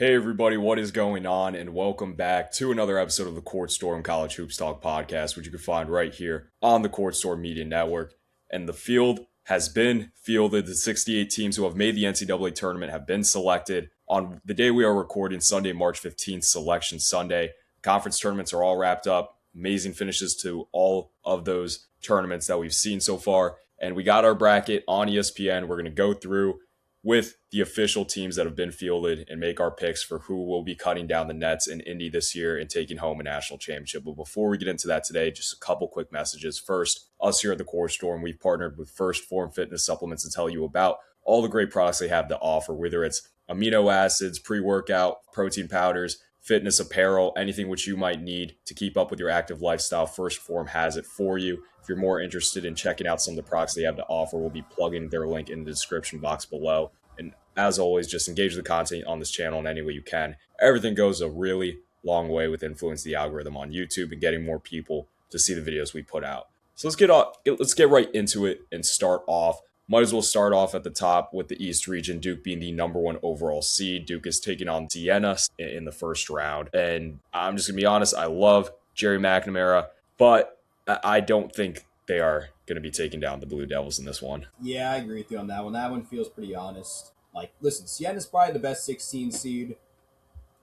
Hey everybody, what is going on? And welcome back to another episode of the Court Storm College Hoops Talk podcast, which you can find right here on the Court Storm Media Network. And the field has been fielded. The 68 teams who have made the NCAA tournament have been selected. On the day we are recording, Sunday, March 15th, Selection Sunday. Conference tournaments are all wrapped up. Amazing finishes to all of those tournaments that we've seen so far. And we got our bracket on ESPN. We're going to go through with the official teams that have been fielded and make our picks for who will be cutting down the nets in Indy this year and taking home a national championship. But before we get into that today, just a couple quick messages. First, us here at the Core Storm, we've partnered with First Form Fitness Supplements to tell you about all the great products they have to offer, whether it's amino acids, pre-workout, protein powders, fitness apparel, anything which you might need to keep up with your active lifestyle. First Form has it for you. If you're more interested in checking out some of the products they have to offer, we'll be plugging their link in the description box below. And as always, just engage the content on this channel in any way you can. Everything goes a really long way with influencing the algorithm on YouTube and getting more people to see the videos we put out. So let's get right into it and start off. Might as well start off at the top with the East region, Duke being the number one overall seed. Duke is taking on Siena in the first round. And I'm just going to be honest, I love Jerry McNamara, but I don't think they are going to be taking down the Blue Devils in this one. Yeah, I agree with you on that one. That one feels pretty honest. Like, listen, Siena's probably the best 16 seed,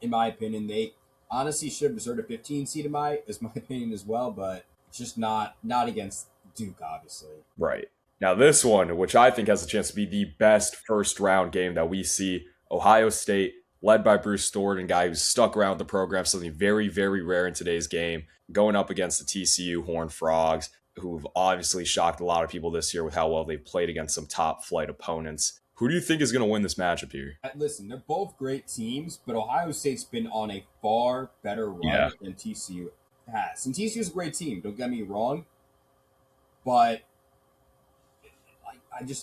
in my opinion. They honestly should have deserved a 15 seed, in my opinion as well, but it's just not against Duke, obviously. Right. Now this one, which I think has a chance to be the best first round game that we see, Ohio State, led by Bruce Thornton, a guy who's stuck around the program, something very, very rare in today's game, going up against the TCU Horned Frogs, who've obviously shocked a lot of people this year with how well they've played against some top flight opponents. Who do you think is going to win this matchup here? Listen, they're both great teams, but Ohio State's been on a far better run than TCU has. And TCU's a great team, don't get me wrong, but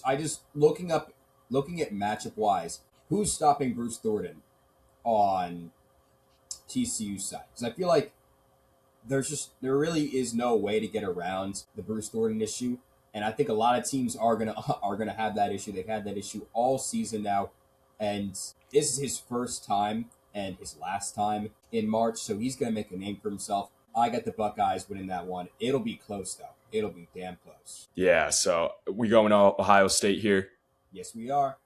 I just looking at matchup wise, who's stopping Bruce Thornton on TCU side? Because I feel like there really is no way to get around the Bruce Thornton issue, and I think a lot of teams are gonna have that issue. They've had that issue all season now, and this is his first time and his last time in March, so he's gonna make a name for himself. I got the Buckeyes winning that one. It'll be close though. It'll be damn close. Yeah, so we going to Ohio State here? Yes, we are.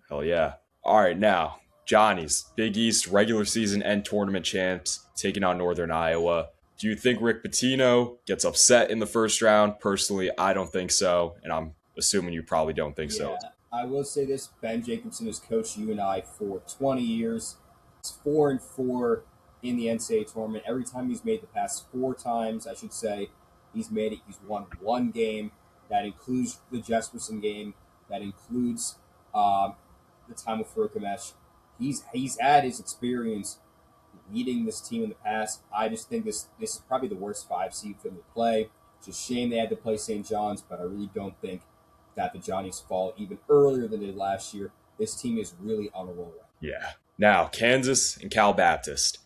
Hell yeah. All right, now, Johnny's Big East regular season and tournament champs taking on Northern Iowa. Do you think Rick Pitino gets upset in the first round? Personally, I don't think so, and I'm assuming you probably don't think so. I will say this. Ben Jacobson has coached UNI for 20 years. He's 4-4 in the NCAA tournament. Every time he's made the past 4 times, I should say, he's made it. He's won one game. That includes the Jesperson game. That includes the time with Furkamesh. He's had his experience leading this team in the past. I just think this is probably the worst 5 seed for them to play. It's a shame they had to play St. John's, but I really don't think that the Johnnies fall even earlier than they did last year. This team is really on a roll right. Yeah. Now, Kansas and Cal Baptist.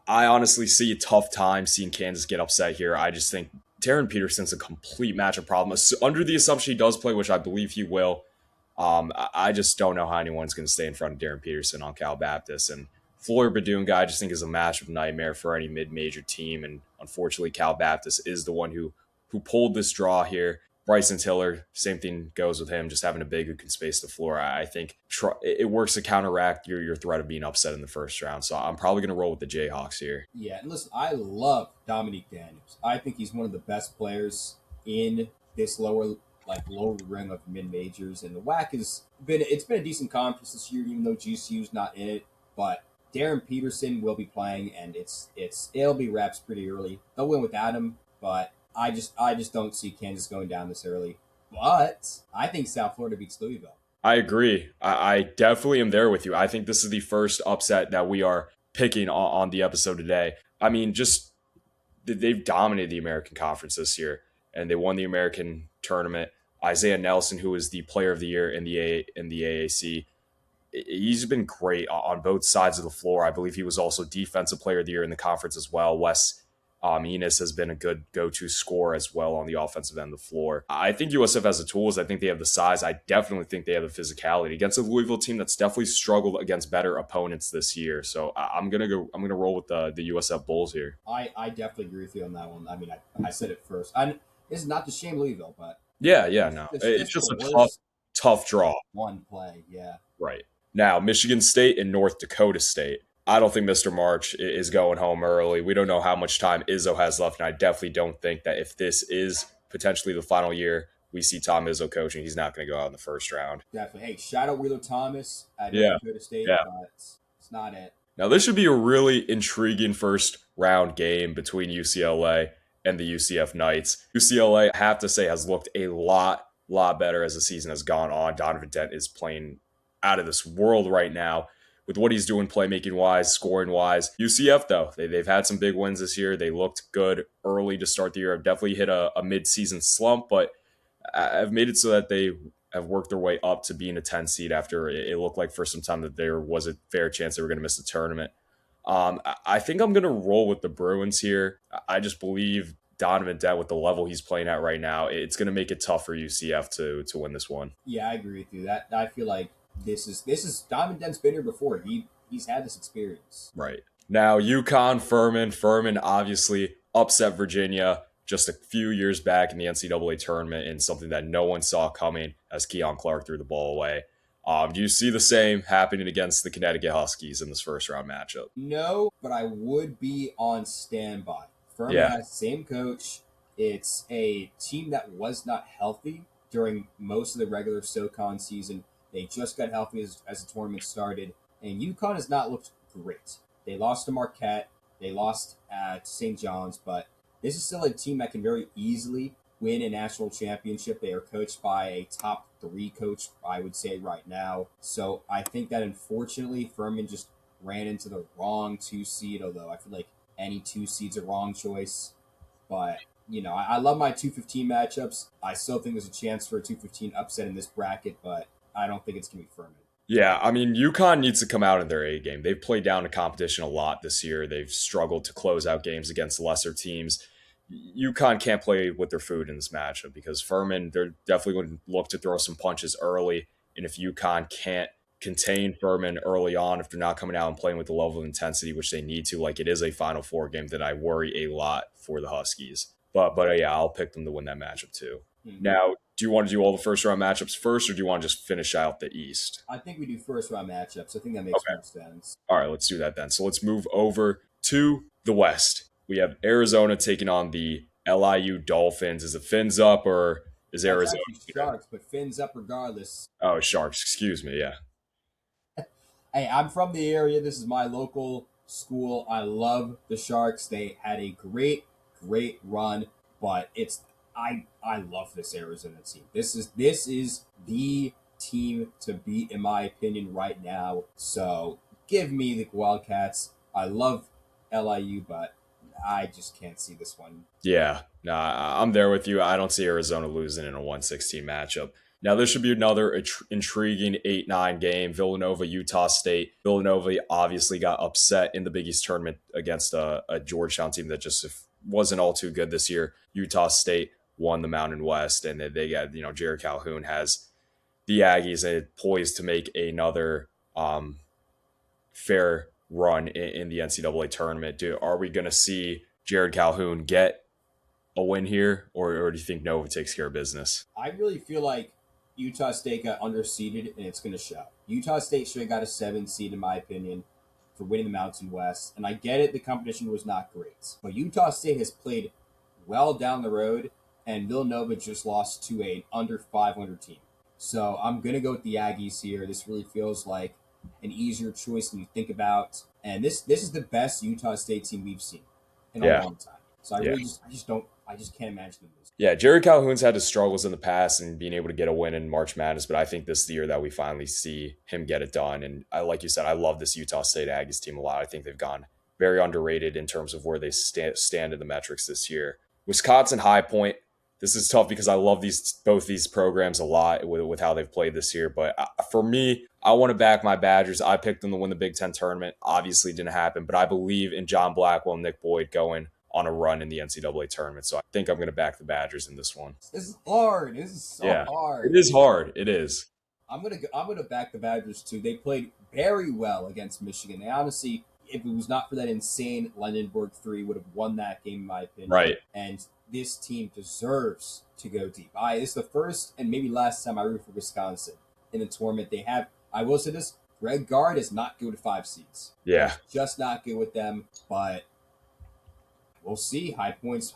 I honestly see a tough time seeing Kansas get upset here. I just think Darren Peterson's a complete matchup problem. Under the assumption he does play, which I believe he will, I just don't know how anyone's going to stay in front of Darren Peterson on Cal Baptist. And Floyd Badoon guy I just think is a matchup nightmare for any mid-major team. And unfortunately, Cal Baptist is the one who pulled this draw here. Bryson Tiller, same thing goes with him, just having a big who can space the floor. I think it works to counteract your threat of being upset in the first round. So I'm probably going to roll with the Jayhawks here. Yeah, and listen, I love Dominique Daniels. I think he's one of the best players in this lower ring of mid-majors. And the WAC it's been a decent conference this year, even though GCU's not in it. But Darren Peterson will be playing, and it'll be wraps pretty early. They'll win without him, but I just don't see Kansas going down this early. But I think South Florida beats Louisville. I agree. I definitely am there with you. I think this is the first upset that we are picking on the episode today. I mean, just they've dominated the American Conference this year, and they won the American tournament. Isaiah Nelson, who is the player of the year in the AAC, he's been great on both sides of the floor. I believe he was also defensive player of the year in the conference as well. Wes Enos has been a good go-to scorer as well on the offensive end of the floor. I think USF has the tools. I think they have the size. I definitely think they have the physicality against a Louisville team that's definitely struggled against better opponents this year. So I'm gonna roll with the USF Bulls here. I definitely agree with you on that one. I mean, I said it first. This is not to shame Louisville, but Yeah, it's no, it's just just the a tough, worst tough draw. one play. Yeah. Right. Now, Michigan State and North Dakota State. I don't think Mr. March is going home early. We don't know how much time Izzo has left, and I definitely don't think that if this is potentially the final year we see Tom Izzo coaching, he's not going to go out in the first round. Definitely. Hey, shout out Wheeler Thomas at North Yeah, Dakota State, yeah. but it's not it. Now, this should be a really intriguing first round game between UCLA and the UCF Knights. UCLA, I have to say, has looked a lot better as the season has gone on. Donovan Dent is playing out of this world right now with what he's doing playmaking wise, scoring wise. UCF, though, they've had some big wins this year. They looked good early to start the year. Have definitely hit a mid-season slump, but I've made it so that they have worked their way up to being a 10 seed after it looked like for some time that there was a fair chance they were going to miss the tournament. I think I'm going to roll with the Bruins here. I just believe Donovan Dent with the level he's playing at right now, it's going to make it tough for UCF to win this one. Yeah, I agree with you. That I feel like this is Donovan Dent's been here before. He's had this experience. Right. Now, UConn, Furman obviously upset Virginia just a few years back in the NCAA tournament in something that no one saw coming as Keon Clark threw the ball away. Do you see the same happening against the Connecticut Huskies in this first round matchup? No, but I would be on standby. Furman Yeah. has the same coach. It's a team that was not healthy during most of the regular SoCon season. They just got healthy as the tournament started, and UConn has not looked great. They lost to Marquette. They lost at St. John's, but this is still a team that can very easily win a national championship. They are coached by a top 3 coach, I would say, right now. So I think that unfortunately Furman just ran into the wrong 2 seed, although I feel like any 2 seed's a wrong choice. But, I love my 215 matchups. I still think there's a chance for a 215 upset in this bracket, but I don't think it's going to be Furman. Yeah, I mean, UConn needs to come out in their A game. They've played down to competition a lot this year. They've struggled to close out games against lesser teams. UConn can't play with their food in this matchup because Furman, they're definitely going to look to throw some punches early. And if UConn can't contain Furman early on, if they're not coming out and playing with the level of intensity, which they need to, like it is a Final Four game, then I worry a lot for the Huskies. But yeah, I'll pick them to win that matchup too. Mm-hmm. Now, do you want to do all the first round matchups first, or do you want to just finish out the East? I think we do first round matchups. I think that makes more sense. All right, let's do that then. So let's move over to the West. We have Arizona taking on the LIU Dolphins. Is it fins up or is Arizona? Sharks, but fins up regardless. Oh, Sharks. Excuse me. Yeah. Hey, I'm from the area. This is my local school. I love the Sharks. They had a great run, but I love this Arizona team. This is the team to beat in my opinion right now. So give me the Wildcats. I love LIU, but I just can't see this one. Yeah. Nah, I'm there with you. I don't see Arizona losing in a 116 matchup. Now, this should be another intriguing 8-9 game. Villanova, Utah State. Villanova obviously got upset in the Big East tournament against a Georgetown team that just wasn't all too good this year. Utah State won the Mountain West, and they got, Jared Calhoun has the Aggies poised to make another fair run in the NCAA tournament. Are we going to see Jared Calhoun get a win here, or do you think Nova takes care of business? I really feel like Utah State got underseeded, and it's going to show. Utah State should have got a 7 seed, in my opinion, for winning the Mountain West. And I get it, the competition was not great. But Utah State has played well down the road, and Villanova just lost to an under 500 team. So I'm going to go with the Aggies here. This really feels like an easier choice than you think about. And this is the best Utah State team we've seen in a long time. So I just can't imagine them losing. Yeah, Jared Calhoun's had his struggles in the past and being able to get a win in March Madness, but I think this is the year that we finally see him get it done. And like you said, I love this Utah State Aggies team a lot. I think they've gone very underrated in terms of where they stand in the metrics this year. Wisconsin High Point. This is tough because I love both these programs a lot with how they've played this year. But for me, I want to back my Badgers. I picked them to win the Big Ten tournament. Obviously didn't happen, but I believe in John Blackwell and Nick Boyd going on a run in the NCAA tournament. So I think I'm going to back the Badgers in this one. This is hard. This is so Yeah, it hard. is hard. It is. I'm gonna back the Badgers too. They played very well against Michigan. They honestly, if it was not for that insane Lendenberg three, would have won that game in my opinion. Right. And this team deserves to go deep. It's the first and maybe last time I root for Wisconsin in the tournament. They have. I will say this: Greg Gard is not good with 5 seeds. Yeah. He's just not good with them. But we'll see. High points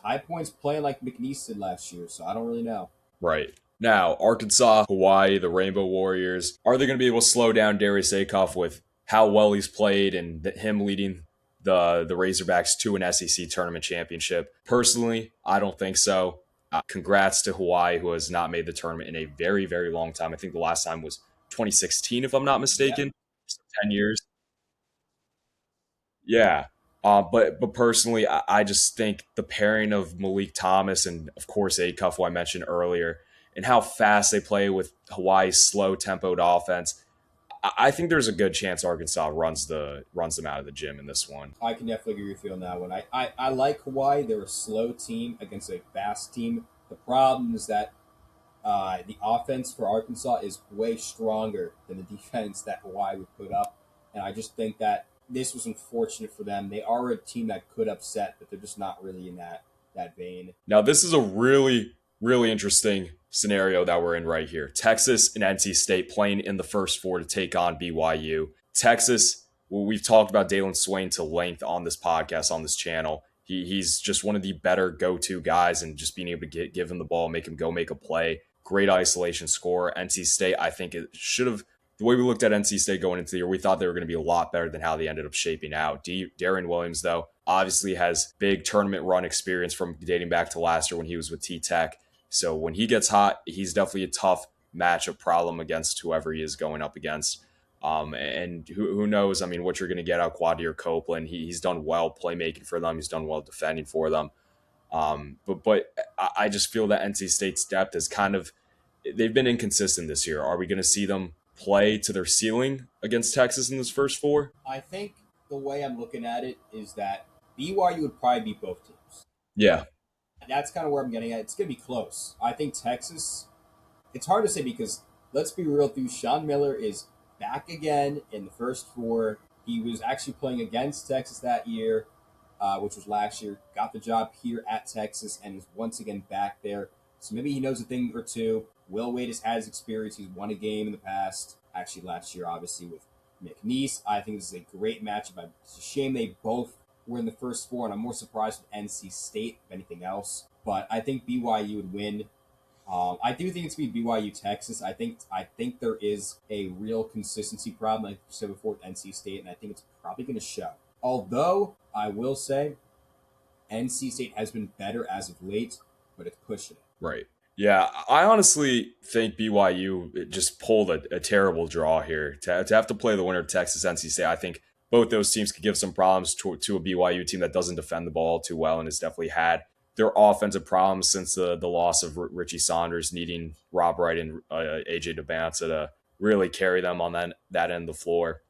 playing like McNeese did last year. So I don't really know. Right. Now, Arkansas, Hawaii, the Rainbow Warriors, are they going to be able to slow down Darius Akoff with how well he's played and him leading the Razorbacks to an SEC tournament championship? Personally, I don't think so. Congrats to Hawaii, who has not made the tournament in a very, very long time. I think the last time was 2016, if I'm not mistaken. So 10 years. Yeah. But personally, I just think the pairing of Malik Thomas and, of course, Acuff, who I mentioned earlier, and how fast they play with Hawaii's slow tempoed offense, I think there's a good chance Arkansas runs them out of the gym in this one. I can definitely agree with you on that one. I like Hawaii. They're a slow team against a fast team. The problem is that the offense for Arkansas is way stronger than the defense that Hawaii would put up. And I just think that this was unfortunate for them. They are a team that could upset, but they're just not really in that vein. Now, this is a really, really interesting scenario that we're in right here. Texas and NC State playing in the first 4 to take on BYU. Texas, well, we've talked about Dalen Swain to length on this podcast, on this channel. He's just one of the better go-to guys, and just being able to give him the ball, make him go make a play. Great isolation score. NC State, I think it should have, the way we looked at NC State going into the year, we thought they were going to be a lot better than how they ended up shaping out. Darren Williams, though, obviously has big tournament run experience from dating back to last year when he was with T-Tech. So when he gets hot, he's definitely a tough matchup problem against whoever he is going up against. And who knows, I mean, what you're going to get out Quadir Copeland. He's done well playmaking for them. He's done well defending for them. But I just feel that NC State's depth is kind of, they've been inconsistent this year. Are we going to see them play to their ceiling against Texas in this first 4? I think the way I'm looking at it is that BYU would probably beat both teams. Yeah. That's kind of where I'm getting at. It's going to be close. I think Texas, it's hard to say because let's be real, dude. Sean Miller is back again in the first 4. He was actually playing against Texas that year, which was last year. Got the job here at Texas and is once again back there. So maybe he knows a thing or two. Will Wade has had his experience. He's won a game in the past. Actually, last year, obviously, with McNeese. I think this is a great matchup. It's a shame they both were in the first 4, and I'm more surprised with NC State, if anything else. But I think BYU would win. I do think it's going to be BYU Texas. I think there is a real consistency problem, like you said before, with NC State, and I think it's probably going to show. Although, I will say, NC State has been better as of late, but it's pushing it. Right. Yeah, I honestly think BYU just pulled a terrible draw here. To have to play the winner of Texas NC State, I think both those teams could give some problems to a BYU team that doesn't defend the ball too well and has definitely had their offensive problems since the loss of Richie Saunders, needing Rob Wright and AJ DeBanza to really carry them on that end of the floor.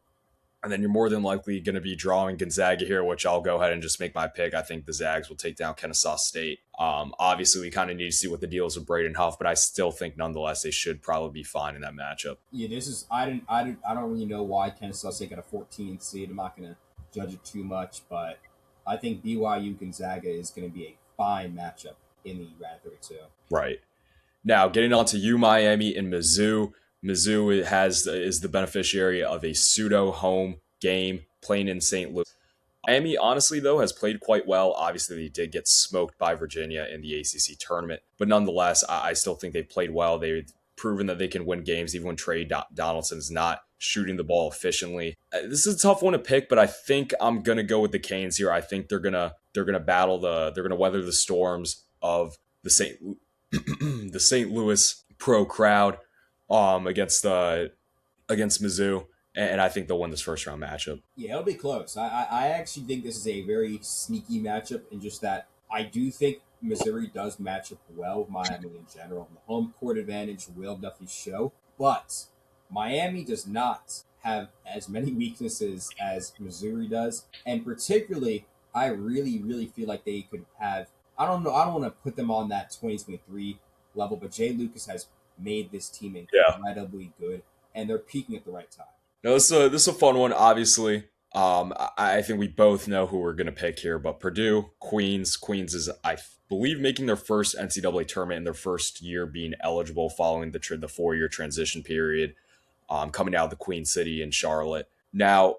And then you're more than likely going to be drawing Gonzaga here, which I'll go ahead and just make my pick. I think the Zags will take down Kennesaw State. Obviously, we kind of need to see what the deal is with Braden Huff, but I still think nonetheless they should probably be fine in that matchup. Yeah, this is I don't really know why Kennesaw State got a 14 seed. I'm not going to judge it too much, but I think BYU Gonzaga is going to be a fine matchup in the round 32. Right. Now, getting on to U Miami and Mizzou. Mizzou is the beneficiary of a pseudo home game playing in St. Louis. Miami, honestly, though, has played quite well. Obviously, they did get smoked by Virginia in the ACC tournament. But nonetheless, I still think they played well. They've proven that they can win games even when Trey Donaldson's not shooting the ball efficiently. This is a tough one to pick, but I think I'm going to go with the Canes here. I think they're going to battle they're going to weather the storms of the St. Louis pro crowd against Mizzou, and I think they'll win this first round matchup. Yeah, it'll be close. I actually think this is a very sneaky matchup in just that I do think Missouri does match up well with Miami in general. The home court advantage will definitely show, but Miami does not have as many weaknesses as Missouri does, and particularly I really, really feel like they could have. I don't know. I don't want to put them on that 2023 level, but Jay Lucas has made this team Yeah. incredibly good, and they're peaking at the right time. No, this is a fun one, obviously. I think we both know who we're going to pick here, but Purdue, Queens. Queens is, I believe, making their first NCAA tournament in their first year being eligible following the 4-year transition period, coming out of the Queen City in Charlotte. Now,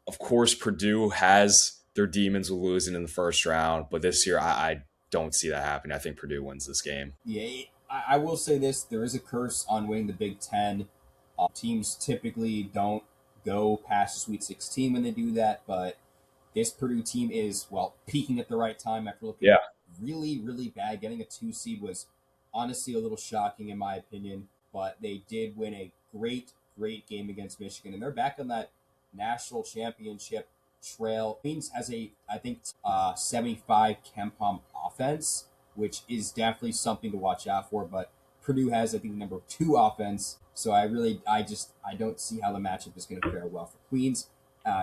of course, Purdue has their demons with losing in the first round, but this year I don't see that happening. I think Purdue wins this game. Yeah, I will say this: there is a curse on winning the Big Ten. Teams typically don't go past the Sweet 16 when they do that, but this Purdue team is, well, peaking at the right time after looking Yeah. really, really bad. Getting a 2 seed was honestly a little shocking in my opinion, but they did win a great, great game against Michigan, and they're back on that national championship trail. Queens has a, I think, 75 Kempom offense, which is definitely something to watch out for, but Purdue has, I think, number 2 offense. So I don't see how the matchup is going to fare well for Queens.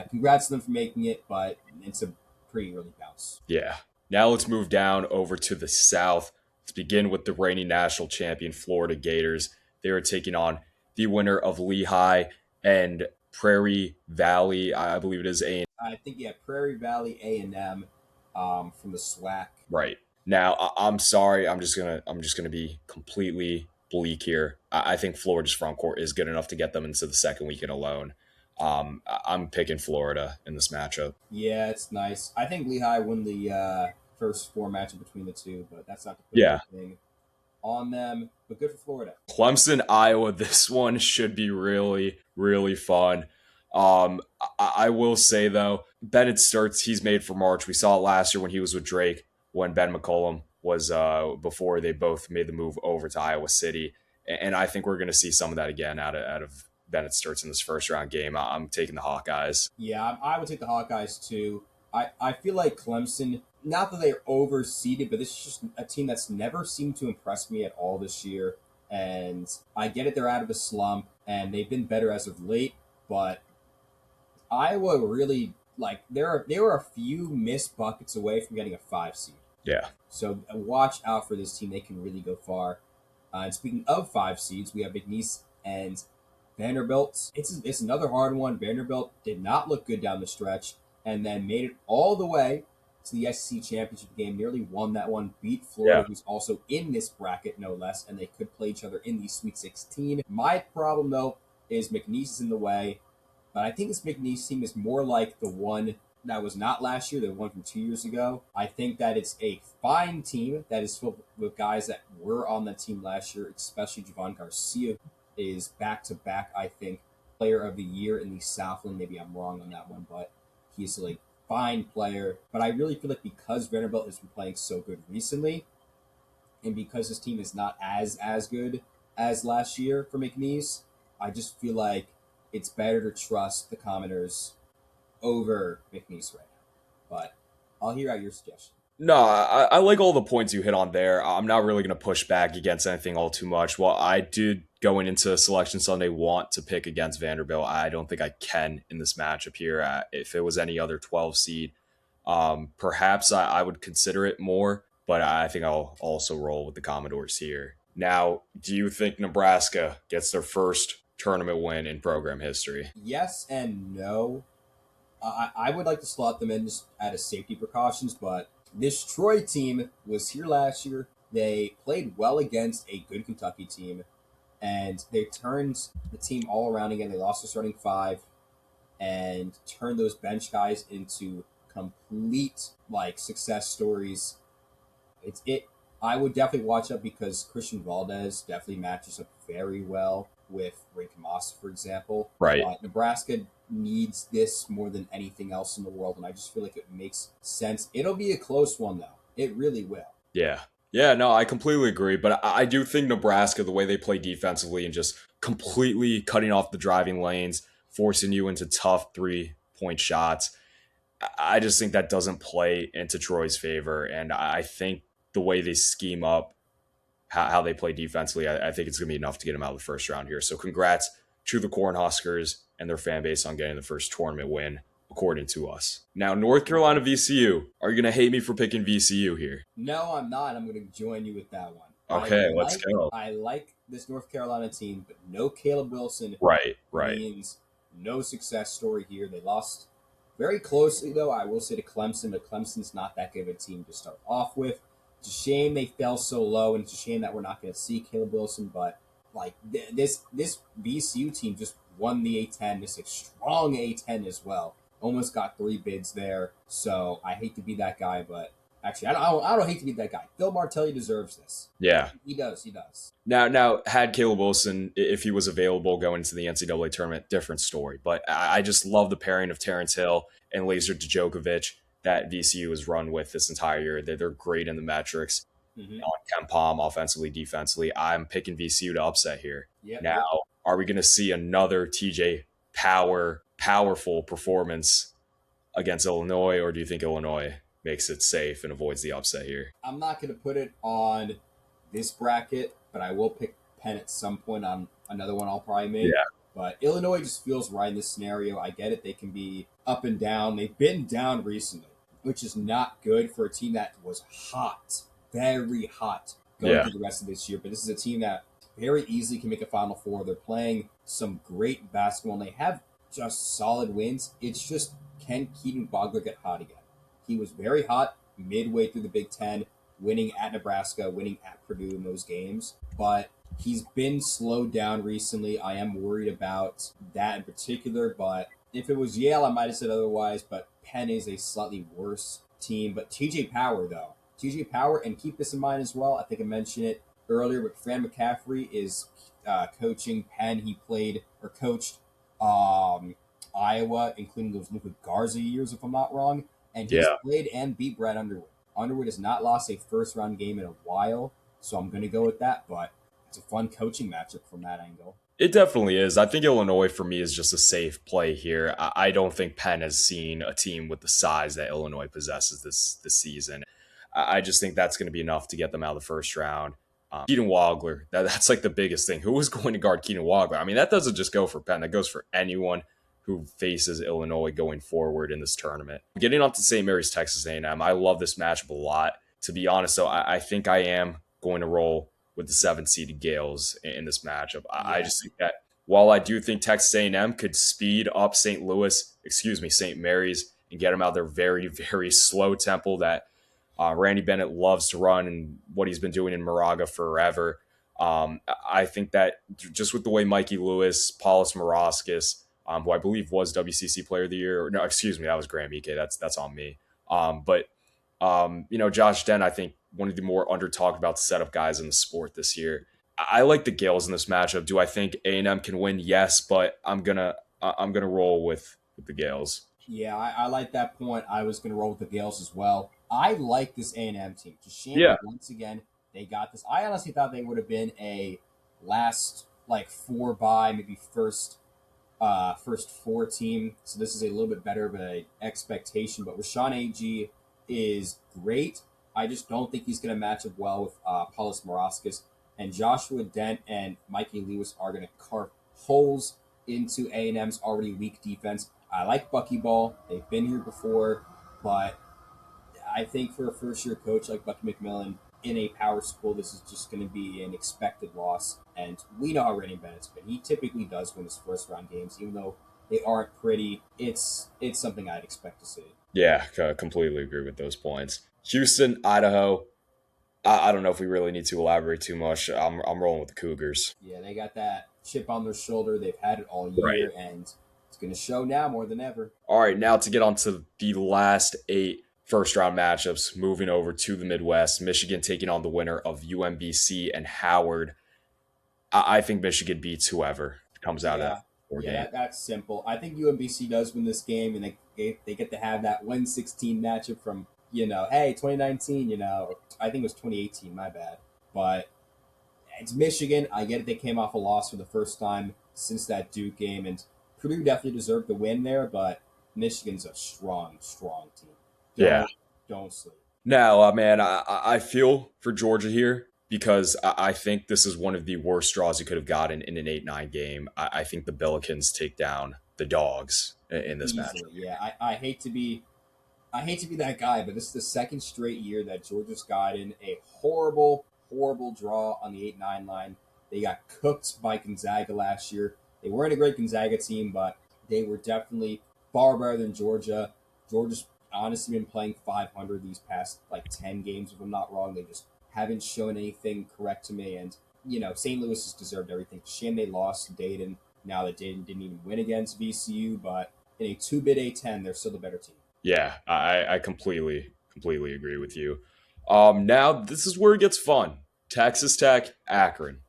Congrats to them for making it, but it's a pretty early bounce. Yeah. Now let's move down over to the South. Let's begin with the reigning national champion Florida Gators. They are taking on the winner of Lehigh and Prairie Valley. I believe it is A. I think Prairie Valley A&M from the SWAC. Right. Now I'm sorry. I'm just gonna be completely bleak here. I think Florida's front court is good enough to get them into the second weekend alone. I'm picking Florida in this matchup. Yeah, it's nice. I think Lehigh won the first 4 matchup between the two, but that's not to put Yeah. anything on them. But good for Florida. Clemson, Iowa. This one should be really, really fun. I will say though, Bennett starts. He's made for March. We saw it last year when he was with Drake, when Ben McCollum was before they both made the move over to Iowa City, and I think we're going to see some of that again out of Bennett starts in this first round game. I'm taking the Hawkeyes. Yeah, I would take the Hawkeyes too. I feel like Clemson, not that they're overseeded, but this is just a team that's never seemed to impress me at all this year. And I get it, they're out of a slump, and they've been better as of late, but Iowa really, like, there were a few missed buckets away from getting a 5 seed. Yeah. So watch out for this team. They can really go far. And speaking of 5 seeds, we have McNeese and Vanderbilt. It's another hard one. Vanderbilt did not look good down the stretch, and then made it all the way to the SEC championship game. Nearly won that one. Beat Florida, Yeah. who's also in this bracket, no less, and they could play each other in the Sweet 16. My problem though is McNeese is in the way, but I think this McNeese team is more like the one that was not last year, the one from 2 years ago. I think that it's a fine team that is filled with guys that were on that team last year, especially Javon Garcia is back to back, I think, player of the year in the Southland. Maybe I'm wrong on that one, but he's a fine player. But I really feel like because Vanderbilt has been playing so good recently, and because this team is not as good as last year for McNeese, I just feel like it's better to trust the Commoners over McNeese right now. But I'll hear out your suggestion. No, I like all the points you hit on there. I'm not really going to push back against anything all too much. While I did going into Selection Sunday want to pick against Vanderbilt, I don't think I can in this matchup here. If it was any other 12 seed, perhaps I would consider it more, but I think I'll also roll with the Commodores here. Now, do you think Nebraska gets their first tournament win in program history? Yes and no. I would like to slot them in just out of safety precautions, but this Troy team was here last year. They played well against a good Kentucky team, and they turned the team all around again. They lost their starting 5 and turned those bench guys into complete success stories. I would definitely watch out because Christian Valdez definitely matches up very well with Ray Kamasa, for example. Right. Nebraska needs this more than anything else in the world, and I just feel like it makes sense. It'll be a close one, though. It really will. Yeah. Yeah, no, I completely agree. But I do think Nebraska, the way they play defensively and just completely cutting off the driving lanes, forcing you into tough 3-point shots, I just think that doesn't play into Troy's favor. And I think the way they scheme up, how they play defensively, I think it's going to be enough to get them out of the first round here. So congrats to the Cornhuskers and their fan base on getting the first tournament win according to us. Now, North Carolina VCU. Are you going to hate me for picking VCU here? No, I'm not. I'm going to join you with that one. Okay, let's go. I like this North Carolina team, but no Caleb Wilson Right. means no success story here. They lost very closely, though, I will say, to Clemson, but Clemson's not that good of a team to start off with. It's a shame they fell so low, and it's a shame that we're not going to see Caleb Wilson, but this VCU team just won the A10, just a strong A10 as well. Almost got 3 bids there, so I hate to be that guy, but actually, I don't hate to be that guy. Phil Martelli deserves this. Yeah. He does. Now, had Caleb Wilson, if he was available going into the NCAA tournament, different story. But I just love the pairing of Terrence Hill and Lazar Djokovic that VCU has run with this entire year. They're great in the metrics. Mm-hmm. On Ken Palm, offensively, defensively. I'm picking VCU to upset here. Yep, now, are we going to see another TJ powerful performance against Illinois, or do you think Illinois makes it safe and avoids the upset here? I'm not going to put it on this bracket, but I will pick Penn at some point on another one I'll probably make. Yeah. But Illinois just feels right in this scenario. I get it. They can be up and down. They've been down recently, which is not good for a team that was hot, very hot going through the rest of this year. But this is a team that very easily can make a Final Four. They're playing some great basketball, and they have just solid wins. It's just, can Keaton Bogler get hot again? He was very hot midway through the Big Ten, winning at Nebraska, winning at Purdue in those games. But he's been slowed down recently. I am worried about that in particular. But if it was Yale, I might have said otherwise. But Penn is a slightly worse team. But TJ Power, though. TJ Power, and keep this in mind as well. I think I mentioned it earlier, but Fran McCaffrey is coaching Penn. He played or coached Iowa, including those Luka Garza years, if I'm not wrong. And he's played and beat Brad Underwood. Underwood has not lost a first-round game in a while, so I'm going to go with that. But it's a fun coaching matchup from that angle. It definitely is. I think Illinois, for me, is just a safe play here. I don't think Penn has seen a team with the size that Illinois possesses this season. I just think that's going to be enough to get them out of the first round. Keaton Wagler, that's like the biggest thing. Who was going to guard Keaton Wagler? I mean, that doesn't just go for Penn. That goes for anyone who faces Illinois going forward in this tournament. Getting on to St. Mary's, Texas A&M, I love this matchup a lot. To be honest, though, I think I am going to roll with the 7-seeded Gales in this matchup. I just think that while I do think Texas A&M could speed up St. Mary's, and get them out of their very, very slow tempo that Randy Bennett loves to run and what he's been doing in Moraga forever. I think that just with the way Mikey Lewis, Paulus Moraskis, who I believe was WCC Player of the Year. No, excuse me, that was Graham Ike. That's on me. But Josh Dent, I think one of the more under-talked about setup guys in the sport this year. I like the Gales in this matchup. Do I think A&M can win? Yes, but I'm gonna roll with the Gales. Yeah, I like that point. I was gonna roll with the Gales as well. I like this A&M team. Just shame that once again they got this. I honestly thought they would have been a last 4 bye, maybe first 4 team. So this is a little bit better of an expectation. But Rashawn Agee is great. I just don't think he's going to match up well with Paulus Moraskis. And Joshua Dent and Mikey Lewis are going to carve holes into A&M's already weak defense. I like Buckyball. They've been here before. But I think for a first-year coach like Bucky McMillan in a power school, this is just going to be an expected loss. And we know how Randy Bennett's been. He typically does win his first-round games, even though they aren't pretty. It's something I'd expect to see. Yeah, completely agree with those points. Houston, Idaho. I don't know if we really need to elaborate too much. I'm rolling with the Cougars. Yeah, they got that chip on their shoulder. They've had it all year, and it's going to show now more than ever. All right, now to get on to the last 8 first-round matchups, moving over to the Midwest. Michigan taking on the winner of UMBC and Howard. I think Michigan beats whoever comes out of that game. That's simple. I think UMBC does win this game, and they get to have that 1-16 matchup from, 2019, I think it was 2018, my bad. But it's Michigan. I get it. They came off a loss for the first time since that Duke game, and Purdue definitely deserved the win there, but Michigan's a strong, strong team. Don't sleep. Now, man, I feel for Georgia here because I think this is one of the worst draws you could have gotten in an 8-9 game. I think the Billikens take down the dogs in this match. Easily. Yeah, I hate to be that guy, but this is the second straight year that Georgia's gotten a horrible, horrible draw on the 8-9 line. They got cooked by Gonzaga last year. They weren't a great Gonzaga team, but they were definitely far better than Georgia. Georgia's honestly been playing 500 these past like 10 games, if I'm not wrong. They just haven't shown anything correct to me. And, St. Louis has deserved everything. Shame they lost to Dayton. Now that Dayton didn't even win against VCU, but in a two-bid A10, they're still the better team. Yeah, I completely agree with you. Now this is where it gets fun. Texas Tech, Akron.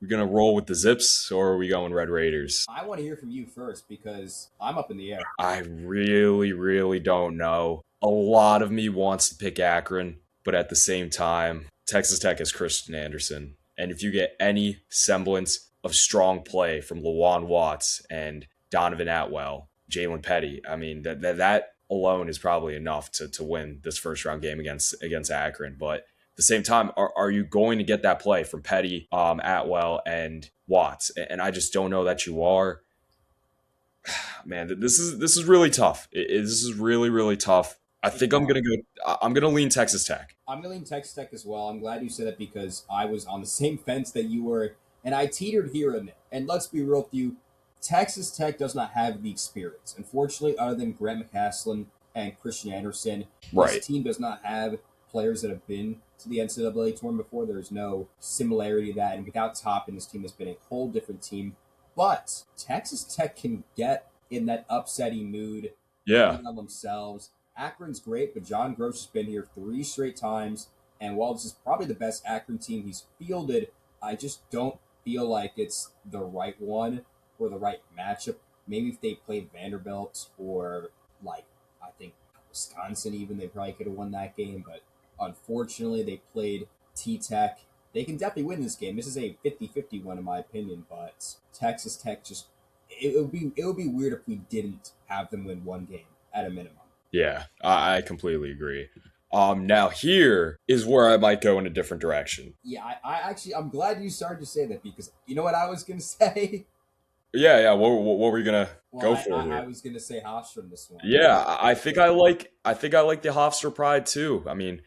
We're gonna roll with the Zips, or are we going Red Raiders? I want to hear from you first because I'm up in the air. I really don't know. A lot of me wants to pick Akron, but at the same time, Texas Tech is Christian Anderson. And if you get any semblance of strong play from Lawan Watts and Donovan Atwell, Jalen Petty, I mean, that alone is probably enough to win this first round game against Akron. But at the same time, are you going to get that play from Petty, Atwell, and Watts? And I just don't know that you are. Man, this is really tough. This is really tough. I think I'm gonna go. I'm gonna lean Texas Tech. I'm going to lean Texas Tech as well. I'm glad you said that because I was on the same fence that you were, and I teetered here and there. And let's be real with you, Texas Tech does not have the experience. Unfortunately, other than Grant McCaslin and Christian Anderson, Right. this team does not have players that have been to the NCAA tournament before. There's no similarity to that. And without Toppin, this team has been a whole different team. But Texas Tech can get in that upsetting mood, Yeah. on themselves. Akron's great, but John Gross has been here 3 straight times. And while this is probably the best Akron team he's fielded, I just don't feel like it's the right one or the right matchup. Maybe if they played Vanderbilt or, like, I think Wisconsin even, they probably could have won that game. But unfortunately, they played T-Tech. They can definitely win this game. This is a 50-50 one in my opinion, but Texas Tech just it would be weird if we didn't have them win one game at a minimum. Yeah, I completely agree. Now here is where I might go in a different direction. Yeah, I actually I'm glad you started to say that because you know what I was gonna say. Yeah. What were you gonna Well, go for here? I was gonna say Hofstra in this one. Yeah, I think I like the Hofstra pride too. I mean,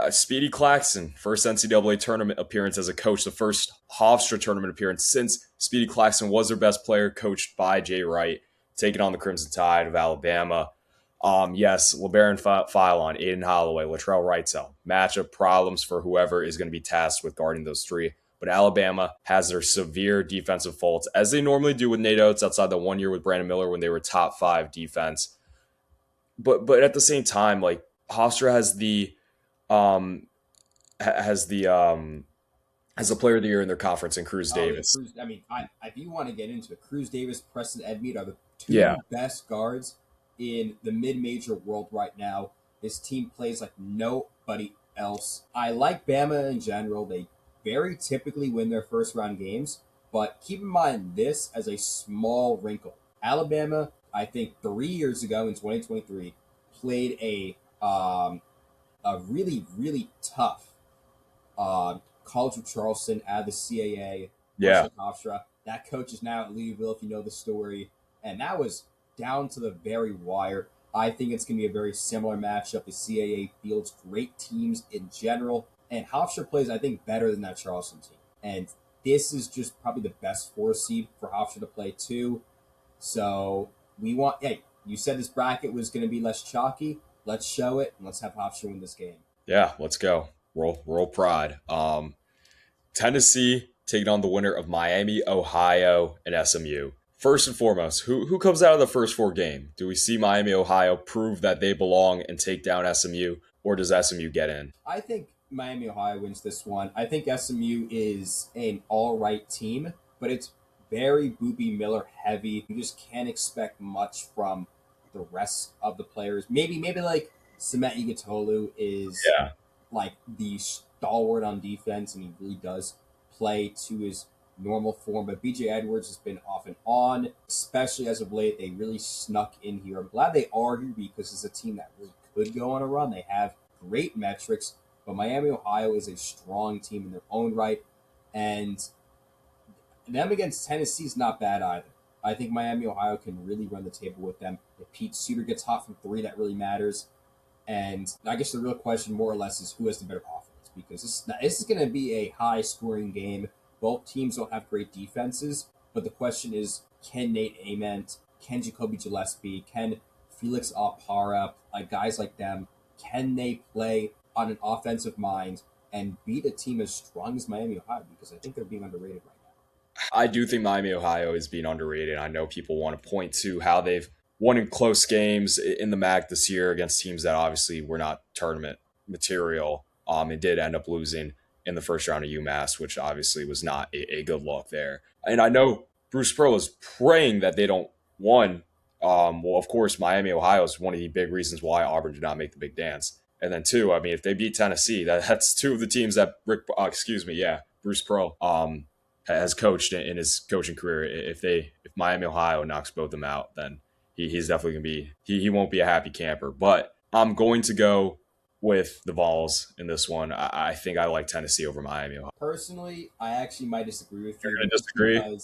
Speedy Claxton, first NCAA tournament appearance as a coach, the first Hofstra tournament appearance since Speedy Claxton was their best player, coached by Jay Wright, taking on the Crimson Tide of Alabama. Yes, LeBaron Philon, Aiden Holloway, Latrell Wrightsell. Matchup problems for whoever is going to be tasked with guarding those three. But Alabama has their severe defensive faults, as they normally do with Nate Oates outside the 1 year with Brandon Miller when they were top 5 defense. But at the same time, like Hofstra has the has the player of the year in their conference in Cruz Davis. I mean, if you want to get into it, Cruz Davis, Preston Edmead are the two Yeah. best guards in the mid-major world right now. This team plays like nobody else. I like Bama in general. They very typically win their first round games, but keep in mind this as a small wrinkle. Alabama, I think 3 years ago in 2023, played a really tough College of Charleston out of the CAA. Yeah. Hofstra. That coach is now at Louisville, if you know the story. And that was down to the very wire. I think it's going to be a very similar matchup. The CAA fields great teams in general. And Hofstra plays, I think, better than that Charleston team. And this is just probably the best 4 seed for Hofstra to play too. So hey, you said this bracket was going to be less chalky. Let's show it, and let's have Hofstra win this game. Yeah, let's go. Roll Pride. Tennessee taking on the winner of Miami, Ohio, and SMU. First and foremost, who comes out of the first 4 game? Do we see Miami, Ohio prove that they belong and take down SMU, or does SMU get in? I think Miami, Ohio wins this one. I think SMU is an all-right team, but it's very Boopy Miller heavy. You just can't expect much from the rest of the players. Maybe like Semet Igatolu is like the stalwart on defense, and he really does play to his normal form. But BJ Edwards has been off and on, especially as of late. They really snuck in here. I'm glad they are here because it's a team that really could go on a run. They have great metrics, but Miami, Ohio is a strong team in their own right. And them against Tennessee is not bad either. I think Miami, Ohio can really run the table with them. If Pete Suter gets hot from three, that really matters. And I guess the real question, more or less, is who has the better offense? Because this is going to be a high scoring game. Both teams don't have great defenses, but the question is, can Nate Ament, can Jacoby Gillespie, can Felix Alpara, guys like them, can they play on an offensive mind and beat a team as strong as Miami, Ohio? Because I think they're being underrated right now. I do think Miami, Ohio is being underrated. I know people want to point to how they've won in close games in the MAC this year against teams that obviously were not tournament material, and did end up losing in the first round of UMass, which obviously was not a good look there. And I know Bruce Pearl is praying that they don't won. Well, of course, Miami, Ohio is one of the big reasons why Auburn did not make the big dance. And then two, I mean, if they beat Tennessee, that's two of the teams that Bruce Pearl has coached in his coaching career. If Miami, Ohio knocks both of them out, then he's definitely gonna be he won't be a happy camper. But I'm going to go with the Vols in this one. I think I like Tennessee over Miami, Ohio. Personally, I actually might disagree with You're you. gonna disagree?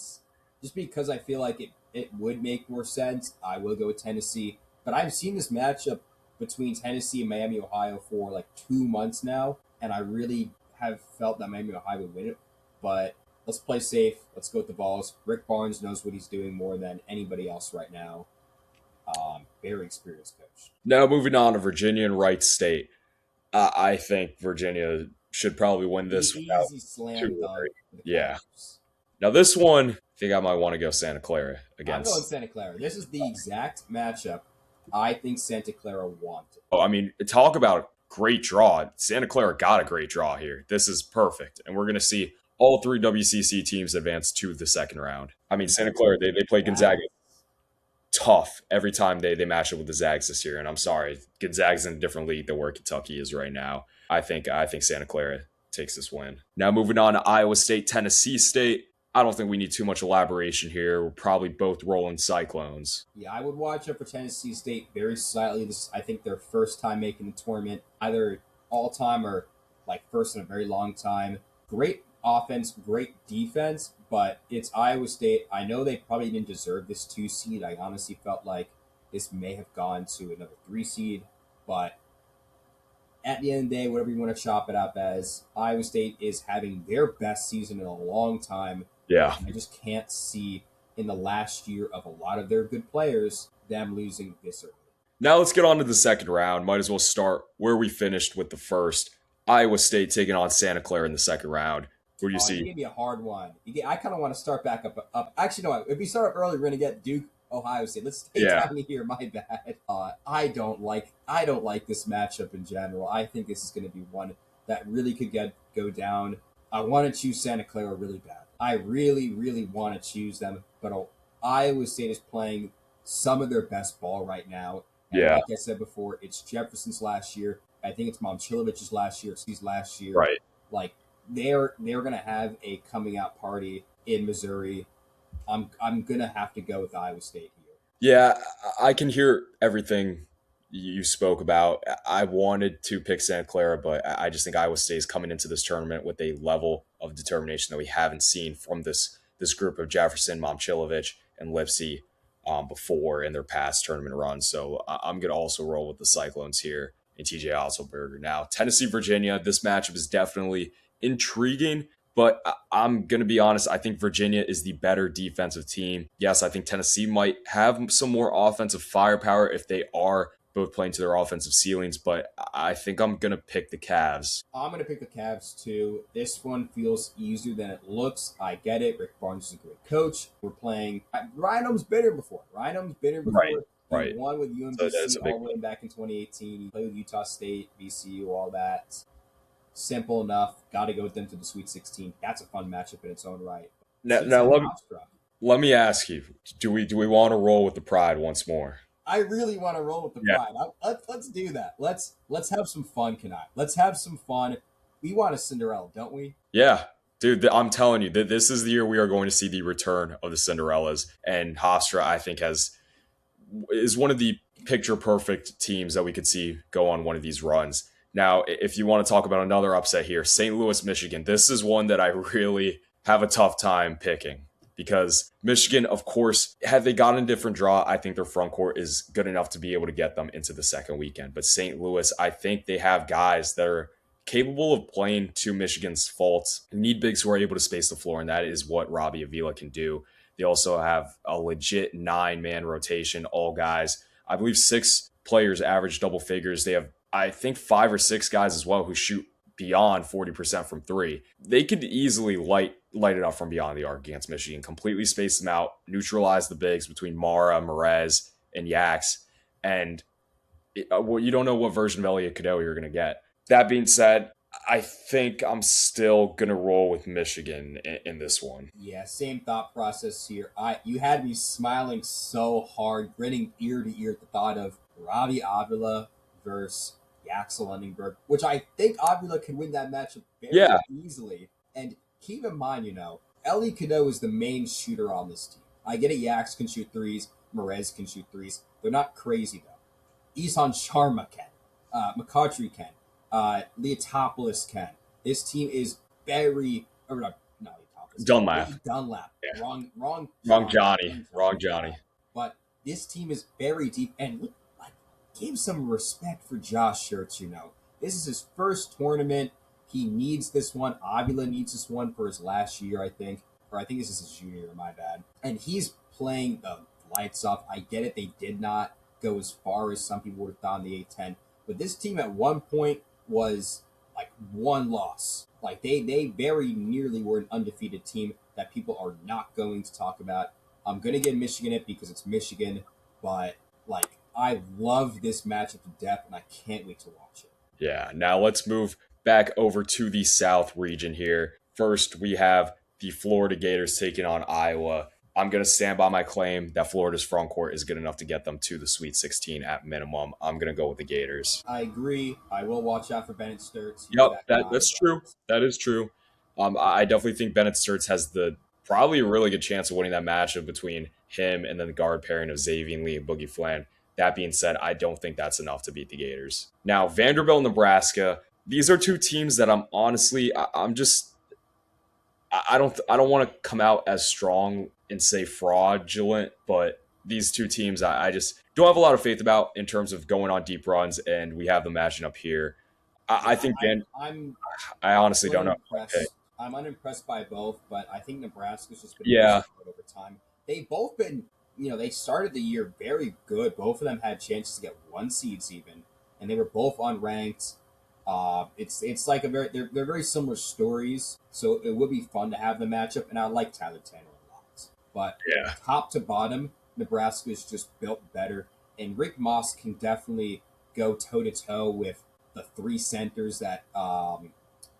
Just because I feel like it would make more sense, I will go with Tennessee. But I've seen this matchup between Tennessee and Miami, Ohio for like 2 months now, and I really have felt that Miami, Ohio would win it. But let's play safe. Let's go with the Vols. Rick Barnes knows what he's doing more than anybody else right now. Very experienced coach. Now moving on to Virginia and Wright State. I think Virginia should probably win this. Easy slam dunk. Yeah. Now this one, I think I might want to go Santa Clara against. I'm going Santa Clara. This is the exact matchup I think Santa Clara wanted. Oh, I mean, talk about great draw. Santa Clara got a great draw here. This is perfect. And we're going to see all three WCC teams advance to the second round. I mean, Santa Clara, they play Gonzaga tough every time they match up with the Zags this year. And I'm sorry, Gonzaga's in a different league than where Kentucky is right now. I think Santa Clara takes this win. Now moving on to Iowa State, Tennessee State. I don't think we need too much elaboration here. We're probably both rolling Cyclones. Yeah, I would watch out for Tennessee State very slightly. This is, I think, their first time making the tournament, either all time or like first in a very long time. Great offense, great defense, but it's Iowa State. I know they probably didn't deserve this 2 seed. I honestly felt like this may have gone to another 3 seed, but at the end of the day, whatever you want to chop it up as, Iowa State is having their best season in a long time. Yeah. I just can't see in the last year of a lot of their good players them losing this early. Now let's get on to the second round. Might as well start where we finished with the first. Iowa State taking on Santa Clara in the second round. Who do you see? It's going to be a hard one. I kind of want to start back up. Actually, no. If we start up early, we're going to get Duke, Ohio State. Let's take time here. My bad. I don't like this matchup in general. I think this is going to be one that really could go down. I want to choose Santa Clara really bad. I really, really want to choose them, but Iowa State is playing some of their best ball right now. And like I said before, it's Jefferson's last year. I think it's Momchilovich's last year. It's last year. Right. Like they're going to have a coming out party in Missouri. I'm going to have to go with Iowa State here. Yeah, I can hear everything you spoke about. I wanted to pick Santa Clara, but I just think Iowa State is coming into this tournament with a level of determination that we haven't seen from this group of Jefferson, Momchilovich, and Lipsy before in their past tournament runs. So I'm going to also roll with the Cyclones here and TJ Otzelberger. Now, Tennessee, Virginia, this matchup is definitely intriguing, but I'm going to be honest. I think Virginia is the better defensive team. Yes, I think Tennessee might have some more offensive firepower if they are both playing to their offensive ceilings, but I think I'm going to pick the Cavs. I'm going to pick the Cavs too. This one feels easier than it looks. I get it. Rick Barnes is a great coach. We're playing. Ryan Ohm's been here before. Right. He won with UMBC all the way back in 2018. He played with Utah State, VCU, all that. Simple enough. Got to go with them to the Sweet 16. That's a fun matchup in its own right. Now let me ask you: Do we want to roll with the Pride once more? I really want to roll with the Pride. Let's do that. Let's have some fun, Kanaye. Let's have some fun. We want a Cinderella, don't we? Yeah. Dude, I'm telling you, this is the year we are going to see the return of the Cinderellas. And Hofstra, I think, is one of the picture-perfect teams that we could see go on one of these runs. Now, if you want to talk about another upset here, St. Louis, Michigan, this is one that I really have a tough time picking because Michigan, of course, had they gotten a different draw, I think their front court is good enough to be able to get them into the second weekend. But St. Louis, I think they have guys that are capable of playing to Michigan's faults, need bigs who are able to space the floor, and that is what Robbie Avila can do. They also have a legit 9-man rotation, all guys. I believe 6 players average double figures. They have, I think, 5 or 6 guys as well who shoot beyond 40% from three. They could easily light it up from beyond the arc against Michigan, completely space them out, neutralize the bigs between Mara, Merez, and Yax, and well, you don't know what version of Elliot Cadeau you're going to get. That being said, I think I'm still going to roll with Michigan in this one. Yeah, same thought process here. You had me smiling so hard, grinning ear to ear at the thought of Robbie Avila versus Yaxel Lundingberg, which I think Avila can win that matchup very easily. And keep in mind, Ellie Cadeau is the main shooter on this team. I get it, Yax can shoot threes, Merez can shoot threes. They're not crazy, though. Isan Sharma can. McCautry can. Leotopoulos can. This team is very... Or not Leotopoulos. Dunlap. Yeah. Wrong Johnny. But this team is very deep. And look, give some respect for Josh Schertz, This is his first tournament. He needs this one. Avila needs this one for his last year, I think. Or I think this is his junior year, my bad. And he's playing the lights off. I get it. They did not go as far as some people would have thought in the A10. But this team at one point was like one loss. Like they very nearly were an undefeated team that people are not going to talk about. I'm going to give Michigan it because it's Michigan. But I love this matchup to death and I can't wait to watch it. Yeah, now let's move back over to the South region here. First, we have the Florida Gators taking on Iowa. I'm going to stand by my claim that Florida's front court is good enough to get them to the Sweet 16 at minimum. I'm going to go with the Gators. I agree. I will watch out for Bennett Sturts. Yep, that's true. That is true. I definitely think Bennett Sturts has probably a really good chance of winning that matchup between him and then the guard pairing of Xavier Lee and Boogie Flan. That being said, I don't think that's enough to beat the Gators. Now, Vanderbilt, Nebraska. These are two teams that I'm honestly, I don't want to come out as strong and say fraudulent, but these two teams I just don't have a lot of faith about in terms of going on deep runs, and we have them matching up here. I think I honestly don't know. Okay. I'm unimpressed by both, but I think Nebraska's just been over time. They've both been, they started the year very good. Both of them had chances to get 1 seeds even, and they were both unranked. It's like they're very similar stories, so it would be fun to have the matchup, and I like Tyler Tanner a lot. But top to bottom, Nebraska is just built better, and Rick Moss can definitely go toe-to-toe with the 3 centers that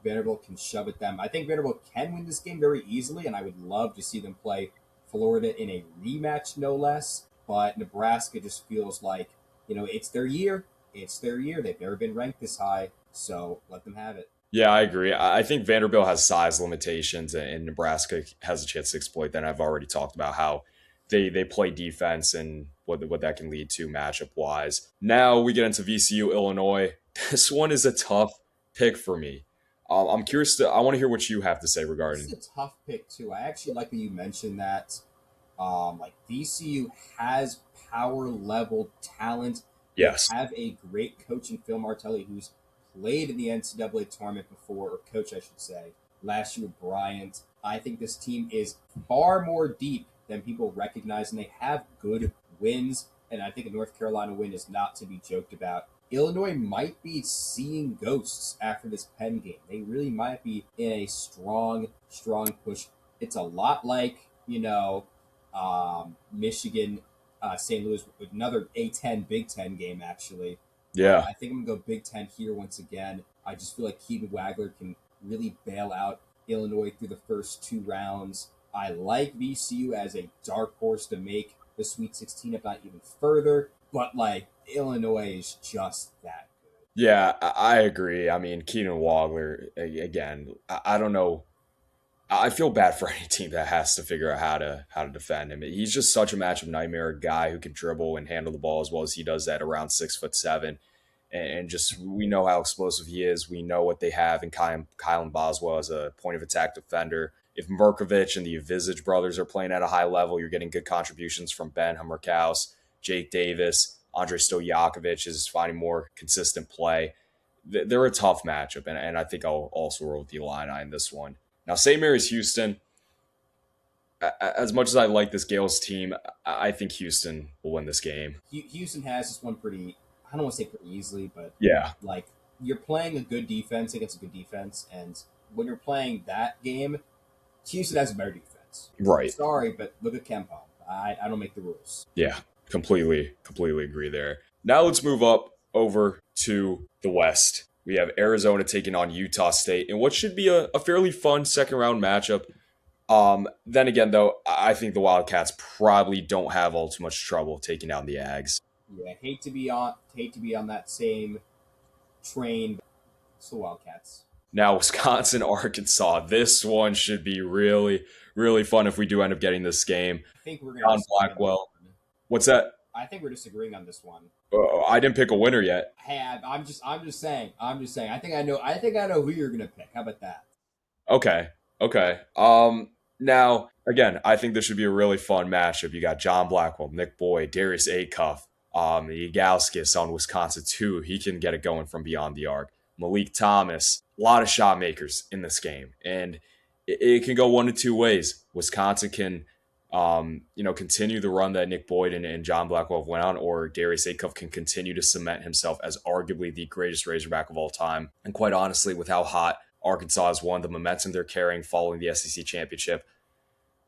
Vanderbilt can shove at them. I think Vanderbilt can win this game very easily, and I would love to see them play Florida in a rematch, no less. But Nebraska just feels like, it's their year. It's their year. They've never been ranked this high, so let them have it. Yeah, I agree. I think Vanderbilt has size limitations, and Nebraska has a chance to exploit that. And I've already talked about how they play defense and what that can lead to matchup-wise. Now we get into VCU, Illinois. This one is a tough pick for me. I'm curious. I want to hear what you have to say regarding. It's a tough pick too. I actually like that you mentioned that. VCU has power level talent. Yes. They have a great coach in Phil Martelli, who's played in the NCAA tournament before, or coach, I should say. Last year with Bryant. I think this team is far more deep than people recognize, and they have good wins. And I think a North Carolina win is not to be joked about. Illinois might be seeing ghosts after this Penn game. They really might be in a strong push. It's a lot like, Michigan, St. Louis, with another A10 Big Ten game, actually. Yeah. I think I'm going to go Big Ten here once again. I just feel like Keaton Wagler can really bail out Illinois through the first 2 rounds. I like VCU as a dark horse to make the Sweet 16, if not even further. But, Illinois is just that good. Yeah, I agree. I mean, Keaton Wagler, again, I don't know. I feel bad for any team that has to figure out how to defend him. He's just such a matchup nightmare, a guy who can dribble and handle the ball as well as he does at around 6'7", and just we know how explosive he is. We know what they have in Kylan Boswell as a point of attack defender. if Merkovich and the Visage brothers are playing at a high level, you're getting good contributions from Ben Hummerkaus, Jake Davis, Andrei Stojakovic is finding more consistent play. They're a tough matchup, and I think I'll also roll with the Illini in this one. Now, St. Mary's Houston, as much as I like this Gales team, I think Houston will win this game. Houston has this one pretty, I don't want to say pretty easily, but Yeah. like you're playing a good defense against a good defense, and when you're playing that game, Houston has a better defense. Right. Sorry, but look at Kempo. I don't make the rules. Yeah, completely agree there. Now let's move up over to the West. We have Arizona taking on Utah State in what should be a fairly fun second round matchup. Then again, though, I think the Wildcats probably don't have all too much trouble taking down the Ags. Yeah, hate to be on that same train. But it's the Wildcats. Now, Wisconsin, Arkansas. This one should be really, really fun if we do end up getting this game. I think we're John going Blackwell. What's that? I think we're disagreeing on this one. I didn't pick a winner yet. Hey, I'm just saying. I think I know who you're gonna pick. How about that? Okay. Now, again, I think this should be a really fun matchup. You got John Blackwell, Nick Boyd, Darius Acuff, Yagalskis on Wisconsin too. He can get it going from beyond the arc. Malik Thomas, a lot of shot makers in this game, and it can go one of two ways. Wisconsin can, continue the run that Nick Boyd and John Blackwell went on, or Darius Acuff can continue to cement himself as arguably the greatest Razorback of all time. And quite honestly, with how hot Arkansas has won, the momentum they're carrying following the SEC championship,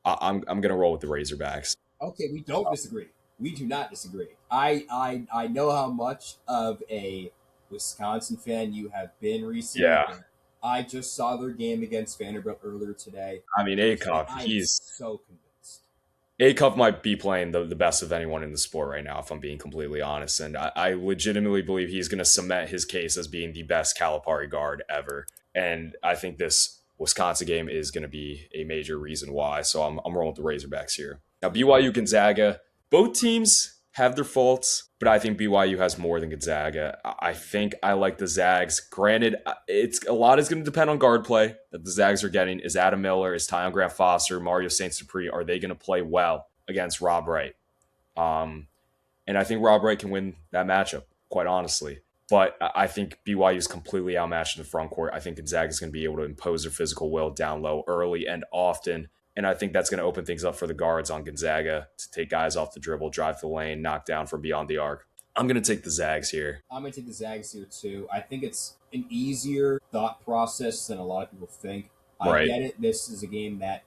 I'm going to roll with the Razorbacks. Okay, we don't disagree. We do not disagree. I know how much of a Wisconsin fan you have been recently. Yeah. I just saw their game against Vanderbilt earlier today. I mean, Acuff, he's so convinced. Acuff might be playing the best of anyone in the sport right now, if I'm being completely honest. And I legitimately believe he's going to cement his case as being the best Calipari guard ever. And I think this Wisconsin game is going to be a major reason why. So I'm rolling with the Razorbacks here. Now, BYU Gonzaga, both teams have their faults, but I think BYU has more than Gonzaga. I think I like the Zags. Granted, a lot is going to depend on guard play that the Zags are getting. Is Adam Miller, is Tyon Grant Foster, Mario St. Cyprien, are they going to play well against Rob Wright? And I think Rob Wright can win that matchup, quite honestly. But I think BYU is completely outmatched in the front court. I think Gonzaga is going to be able to impose their physical will down low early and often. And I think that's going to open things up for the guards on Gonzaga to take guys off the dribble, drive the lane, knock down from beyond the arc. I'm going to take the Zags here. I'm going to take the Zags here, too. I think it's an easier thought process than a lot of people think. I get it. This is a game that,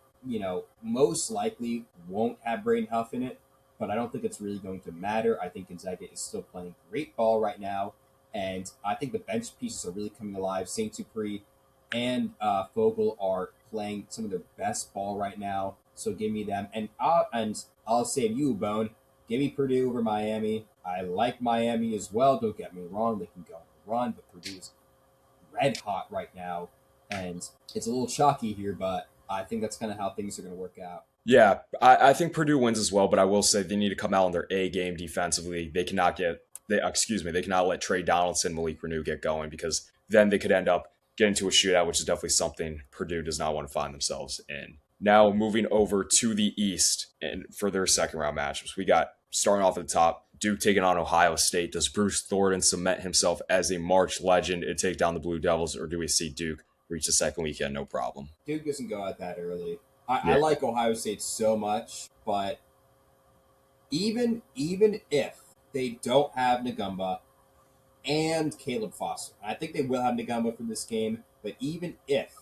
most likely won't have Braden Huff in it, but I don't think it's really going to matter. I think Gonzaga is still playing great ball right now, and I think the bench pieces are really coming alive. St. Cyprien and Fogel are playing some of their best ball right now, so give me them. And I'll save you a bone. Give me Purdue over Miami. I like Miami as well. Don't get me wrong; they can go on a run, but Purdue is red hot right now, and it's a little chalky here, but I think that's kind of how things are going to work out. Yeah, I think Purdue wins as well, but I will say they need to come out on their A game defensively. They cannot let Trey Donaldson, Malik Renew get going, because then they could end up getting into a shootout, which is definitely something Purdue does not want to find themselves in. Now moving over to the East and for their second round matchups, we got starting off at the top, Duke taking on Ohio State. Does Bruce Thornton cement himself as a March legend and take down the Blue Devils, or do we see Duke reach the second weekend no problem? Duke doesn't go out that early. I like Ohio State so much, but even if they don't have Ngumba and Caleb Foster, I think they will have Ngumba for this game, but even if,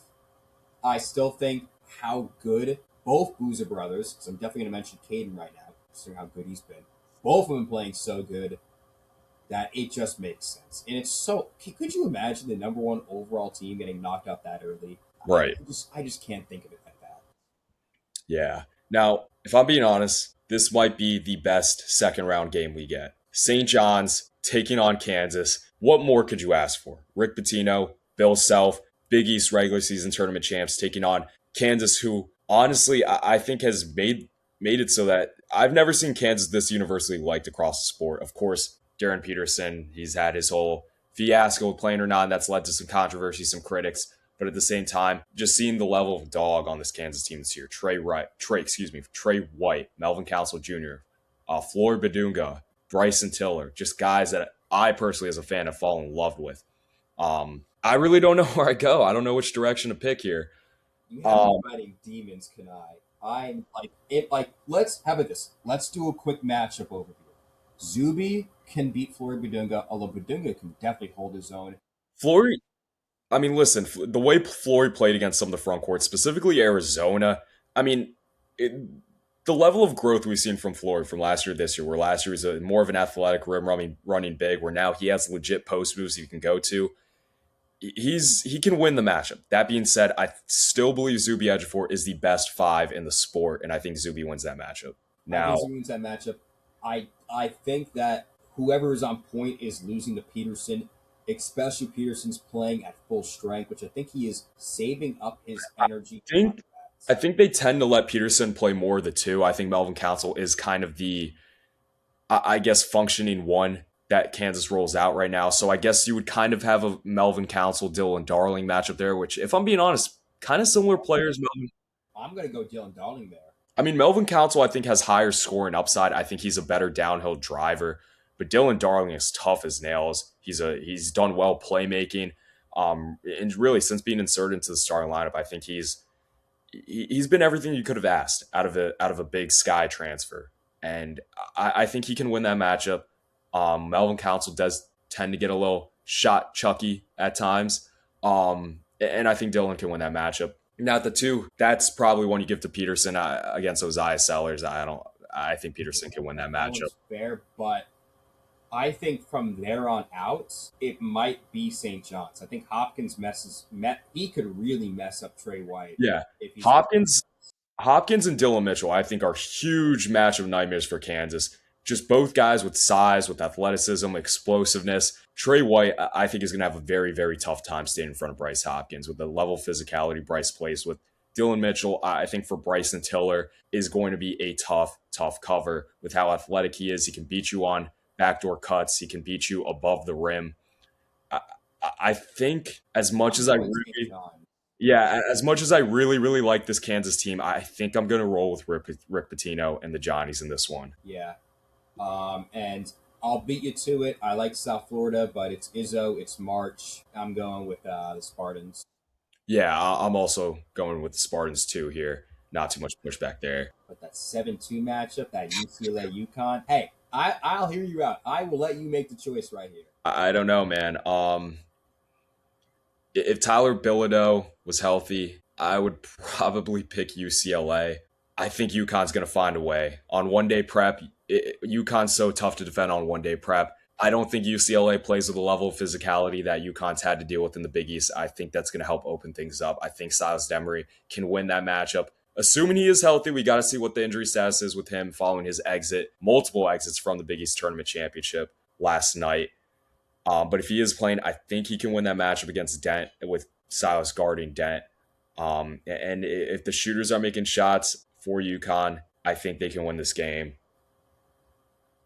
I still think how good both Boozer brothers, because I'm definitely going to mention Caden right now, considering how good he's been, both of them playing so good that it just makes sense. And it's so, could you imagine the number one overall team getting knocked out that early? Right. I just can't think of it like that. Yeah. Now, if I'm being honest, this might be the best second round game we get. St. John's taking on Kansas. What more could you ask for? Rick Pitino, Bill Self, Big East regular season tournament champs taking on Kansas, who honestly I think has made it so that I've never seen Kansas this universally liked across the sport. Of course, Darren Peterson, he's had his whole fiasco with playing or not, and that's led to some controversy, some critics. But at the same time, just seeing the level of dog on this Kansas team this year, Trey White, Melvin Council Jr., Floyd Badunga, Bryson Tiller, just guys that I personally, as a fan, have fallen in love with. I really don't know where I go. I don't know which direction to pick here. You have me Um, fighting demons, Kanaye. I'm like it. Like let's have it this. Let's do a quick matchup overview. Zuby can beat Flory Badunga, although Badunga can definitely hold his own. Flory, I mean, listen, the way Flory played against some of the front courts, specifically Arizona, I mean, it, the level of growth we've seen from Flory from last year to this year, where last year was more of an athletic rim running big, where now he has legit post moves he can go to. He can win the matchup. That being said, I still believe Zuby Ejiofor is the best five in the sport, and I think Zuby wins that matchup. I Now, think Zuby wins that matchup. I think that whoever is on point is losing to Peterson, especially Peterson's playing at full strength, which I think he is saving up his energy to think counter I that. think they tend to let Peterson play more of the two. I think Melvin Council is kind of the, I guess, functioning one that Kansas rolls out right now. So I guess you would kind of have a Melvin Council, Dylan Darling matchup there, which, if I'm being honest, kind of similar players. I'm gonna go Dylan Darling there. I mean, Melvin Council, I think, has higher scoring upside. I think he's a better downhill driver. But Dylan Darling is tough as nails. He's done well playmaking. And really, since being inserted into the starting lineup, I think he's been everything you could have asked out of a big Sky transfer. And I think he can win that matchup. Melvin Council does tend to get a little shot chucky at times. And I think Dylan can win that matchup. Now at the two, that's probably one you give to Peterson against Ozai Sellers. I think Peterson can win that That matchup. one's fair, but I think from there on out, it might be St. John's. I think Hopkins he could really mess up Trey White Yeah, if he's Hopkins, Hopkins and Dylan Mitchell, I think, are huge matchup nightmares for Kansas. Just both guys with size, with athleticism, explosiveness. Trey White, I think, is going to have a very, very tough time staying in front of Bryce Hopkins with the level of physicality Bryce plays with. Dylan Mitchell, I think, for Bryson Tiller is going to be a tough, tough cover with how athletic he is. He can beat you on backdoor cuts. He can beat you above the rim. I, I think as much I'm as I going St. really, John. yeah, as much as I really, really like this Kansas team, I think I'm going to roll with Rick Pitino and the Johnnies in this one. Yeah. And I'll beat you to it. I like South Florida, but it's Izzo, it's March. I'm going with the Spartans. Yeah, I'm also going with the Spartans too here. Not too much pushback there. But that 7-2 matchup, that UCLA UConn. Hey, I'll hear you out. I will let you make the choice right here. I don't know, man. If Tyler Bilodeau was healthy, I would probably pick UCLA. I think UConn's going to find a way. On one day prep, UConn's so tough to defend on one day prep. I don't think UCLA plays with the level of physicality that UConn's had to deal with in the Big East. I think that's going to help open things up. I think Silas Demery can win that matchup. Assuming he is healthy, we got to see what the injury status is with him following his multiple exits from the Big East Tournament Championship last night. But if he is playing, I think he can win that matchup against Dent with Silas guarding Dent. And if the shooters are making shots for UConn, I think they can win this game.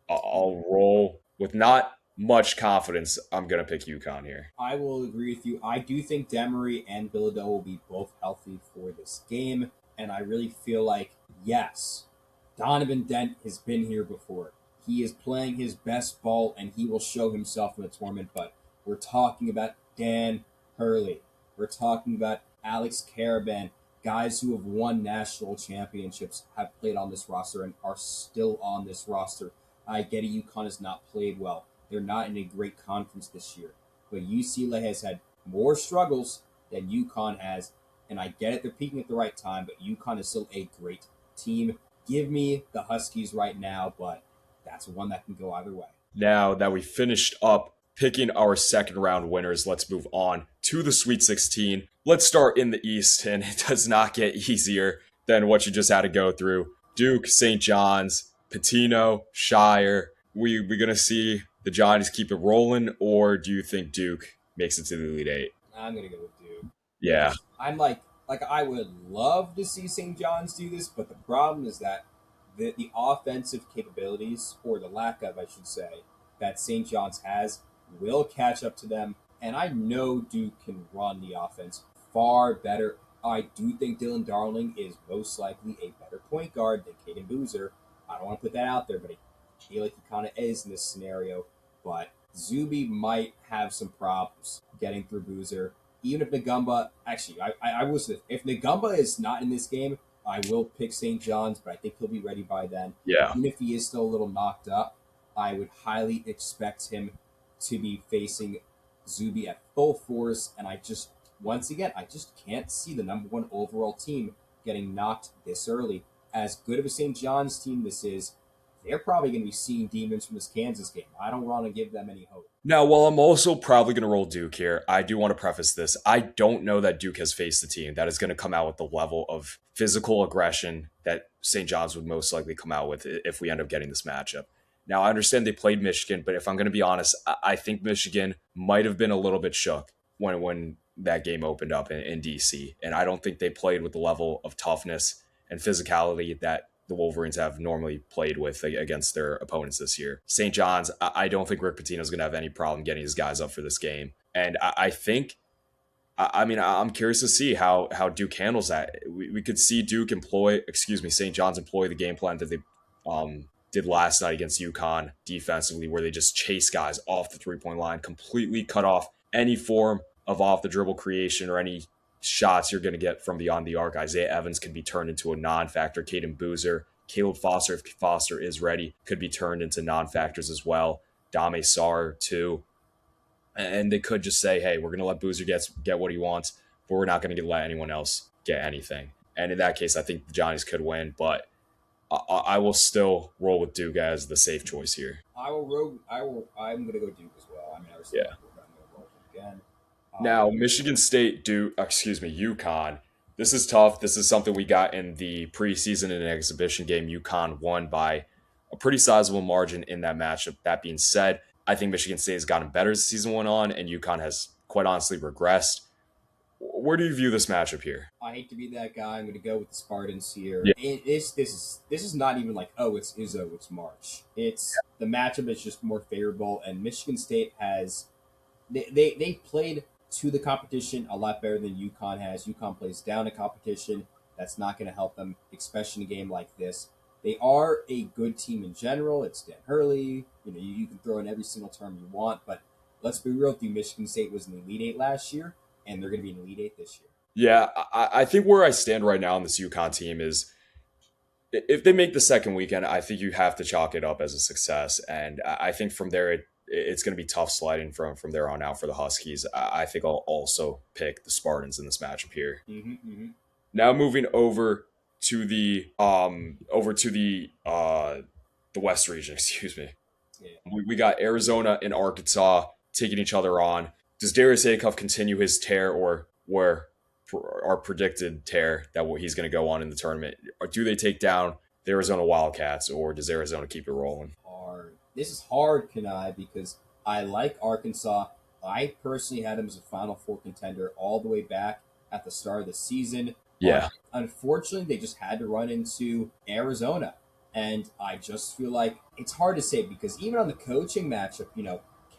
I'll roll with not much confidence. I'm going to pick UConn here. I will agree with you. I do think Demery and Bilodeau will be both healthy for this game. And I really feel like, yes, Donovan Dent has been here before. He is playing his best ball, and he will show himself in the tournament. But we're talking about Dan Hurley. We're talking about Alex Caravan, guys who have won national championships, have played on this roster and are still on this roster. I get it, UConn has not played well. They're not in a great conference this year. But UCLA has had more struggles than UConn has. And I get it, they're peaking at the right time, but UConn is still a great team. Give me the Huskies right now, but that's one that can go either way. Now that we finished up picking our second round winners, let's move on to the Sweet 16. Let's start in the East, and it does not get easier than what you just had to go through. Duke, St. John's, Patino, Shire. We going to see the Johnnies keep it rolling, or do you think Duke makes it to the Elite Eight? I'm going to go with Duke. Yeah. I'm like I would love to see St. John's do this, but the problem is that the offensive capabilities, or the lack of, I should say, that St. John's has will catch up to them. And I know Duke can run the offense far better. I do think Dylan Darling is most likely a better point guard than Caden Boozer. I don't want to put that out there, but I feel like he kind of is in this scenario. But Zuby might have some problems getting through Boozer. Even if Nagumba, actually, I will say, if Nagumba is not in this game, I will pick St. John's, but I think he'll be ready by then. Yeah. Even if he is still a little knocked up, I would highly expect him to be facing Zuby at full force. And once again, I just can't see the number one overall team getting knocked this early. As good of a St. John's team this is, they're probably going to be seeing demons from this Kansas game. I don't want to give them any hope. Now, while I'm also probably going to roll Duke here, I do want to preface this. I don't know that Duke has faced a team that is going to come out with the level of physical aggression that St. John's would most likely come out with if we end up getting this matchup. Now, I understand they played Michigan, but if I'm going to be honest, I think Michigan might have been a little bit shook when that game opened up in DC. And I don't think they played with the level of toughness and physicality that the Wolverines have normally played with against their opponents this year. St. John's, I don't think Rick Pitino is going to have any problem getting his guys up for this game. And I think, I'm curious to see how Duke handles that. We could see St. John's employ the game plan that they did last night against UConn defensively, where they just chase guys off the three-point line, completely cut off any form of off-the-dribble creation or any shots you're going to get from beyond the arc. Isaiah Evans could be turned into a non-factor. Caden Boozer, Caleb Foster, if Foster is ready, could be turned into non-factors as well. Dame Sarr too. And they could just say, hey, we're going to let Boozer get what he wants, but we're not going to let anyone else get anything. And in that case, I think the Johnnies could win, but I will still roll with Duke as the safe choice here. I'm going to go Duke as well. I'm going to roll again. Now, Michigan State, UConn. This is tough. This is something we got in the preseason and exhibition game. UConn won by a pretty sizable margin in that matchup. That being said, I think Michigan State has gotten better as the season went on, and UConn has quite honestly regressed. Where do you view this matchup here? I hate to be that guy. I'm going to go with the Spartans here. Yeah. This is not even like, it's Izzo, it's March. The matchup is just more favorable, and Michigan State has they played to the competition a lot better than UConn has. UConn plays down to competition. That's not going to help them, especially in a game like this. They are a good team in general. It's Dan Hurley. You can throw in every single term you want, but let's be real with you. Michigan State was in the Elite Eight last year, and they're going to be in the Elite Eight this year. Yeah, I think where I stand right now on this UConn team is if they make the second weekend, I think you have to chalk it up as a success. And I think from there, it's going to be tough sliding from there on out for the Huskies. I think I'll also pick the Spartans in this matchup here. Now moving over to the West region, excuse me. Yeah. We got Arizona and Arkansas taking each other on. Does Darius Acuff continue his tear or our predicted tear that he's going to go on in the tournament? Or do they take down the Arizona Wildcats, or does Arizona keep it rolling? This is hard, Kanaye, because I like Arkansas. I personally had them as a Final Four contender all the way back at the start of the season. Yeah. Unfortunately, they just had to run into Arizona. And I just feel like it's hard to say because even on the coaching matchup,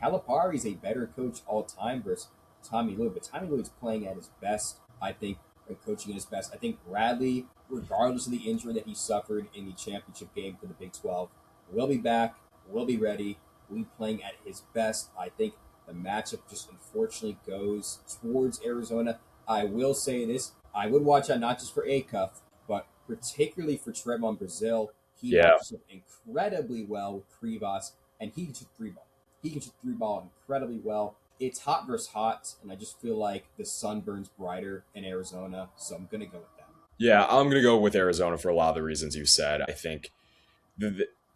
Calipari is a better coach all time versus Tommy Lloyd. But Tommy Lloyd's playing at his best, I think, and coaching at his best. I think Bradley, regardless of the injury that he suffered in the championship game for the Big 12, will be back, will be ready, will be playing at his best. I think the matchup just unfortunately goes towards Arizona. I will say this. I would watch out not just for Acuff, but particularly for Trevon Brazile. He matches up incredibly well with Krivas, and he can shoot three ball. He can shoot three ball incredibly well. It's hot versus hot, and I just feel like the sun burns brighter in Arizona, so I'm going to go with them. Yeah, I'm going to go with Arizona for a lot of the reasons you said. I think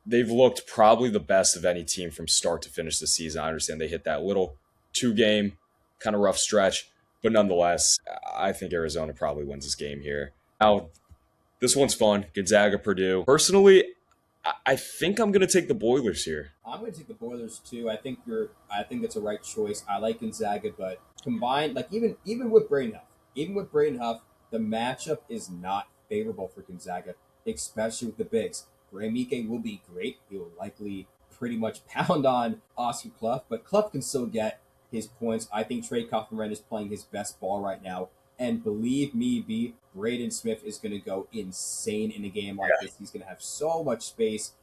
they've looked probably the best of any team from start to finish the season. I understand they hit that little 2-game kind of rough stretch, but nonetheless, I think Arizona probably wins this game here. Now, this one's fun. Gonzaga, Purdue. Personally, I think I'm going to take the Boilers here. I'm going to take the Boilers too. I think that's a right choice. I like Gonzaga, but combined, like even with Braden Huff, the matchup is not favorable for Gonzaga, especially with the bigs. Graham-Ike will be great. He will likely pretty much pound on Oscar Clough, but Clough can still get his points. I think Trey Kaufman is playing his best ball right now. And believe me, B, Braden Smith is going to go insane in a game like this. He's going to have so much space.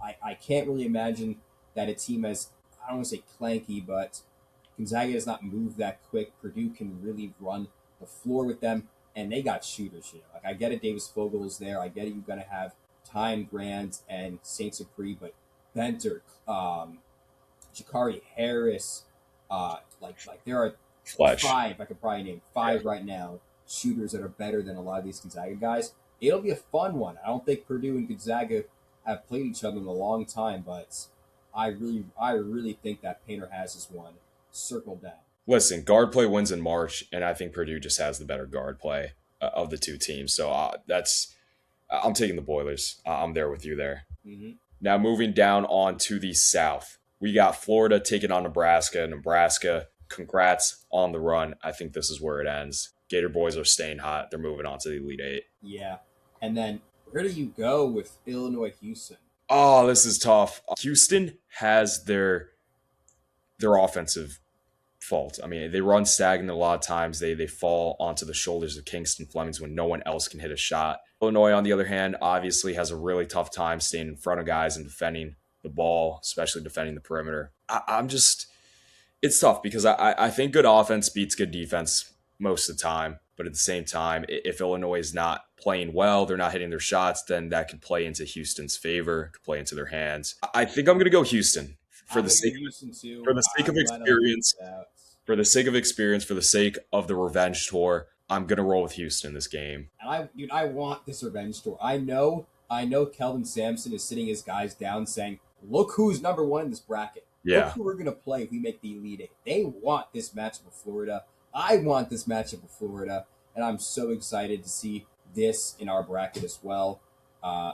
I can't really imagine that a team as, I don't want to say clanky, but Gonzaga does not move that quick. Purdue can really run the floor with them, and they got shooters. Like I get it, Davis Fogel is there. I get it, you're going to have Time Grant and Saint Cyprien, but Benter, Jakari Harris, like there are Fletch. five. I could probably name five right now shooters that are better than a lot of these Gonzaga guys. It'll be a fun one. I don't think Purdue and Gonzaga have played each other in a long time, but I really think that Painter has this one circled down. Listen, guard play wins in March, and I think Purdue just has the better guard play of the two teams. So I'm taking the Boilers. I'm there with you there. Mm-hmm. Now moving down on to the South, we got Florida taking on Nebraska. Nebraska, congrats on the run. I think this is where it ends. Gator boys are staying hot. They're moving on to the Elite Eight. Yeah, and then where do you go with Illinois Houston? Oh, this is tough. Houston has their offensive fault. I mean, they run stagnant a lot of times. They fall onto the shoulders of Kingston Flemings when no one else can hit a shot. Illinois, on the other hand, obviously has a really tough time staying in front of guys and defending the ball, especially defending the perimeter. It's tough because I think good offense beats good defense most of the time. But at the same time, if Illinois is not playing well, they're not hitting their shots, then that could play into Houston's favor, could play into their hands. I think I'm going to go Houston for the sake of experience. For the sake of experience, for the sake of the revenge tour, I'm going to roll with Houston this game. And I want this revenge tour. I know Kelvin Sampson is sitting his guys down saying, look who's number one in this bracket. Yeah. Look who we're going to play if we make the Elite Eight. They want this matchup with Florida. I want this matchup with Florida. And I'm so excited to see this in our bracket as well.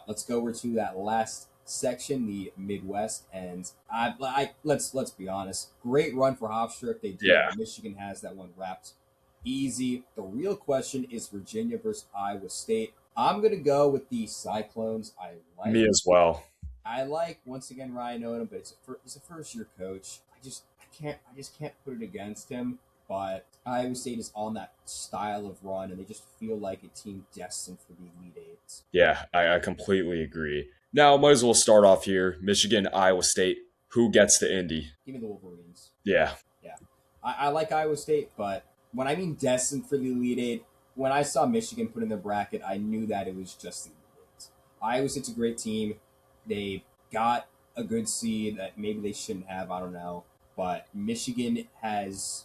Let's go over to that last section, the Midwest, and let's be honest. Great run for Hofstra if they do. Yeah. Michigan has that one wrapped easy. The real question is Virginia versus Iowa State. I'm gonna go with the Cyclones. Me as well. I like once again Ryan Odom, but he's a first year coach. I just can't put it against him. But Iowa State is on that style of run, and they just feel like a team destined for the Elite Eight. Yeah, I completely agree. Now, might as well start off here. Michigan, Iowa State. Who gets to Indy? Give me the Wolverines. Yeah. I like Iowa State, but when I mean destined for the Elite Eight, when I saw Michigan put in their bracket, I knew that it was just the Elite Eight. Iowa State's a great team. They got a good seed that maybe they shouldn't have. I don't know. But Michigan has,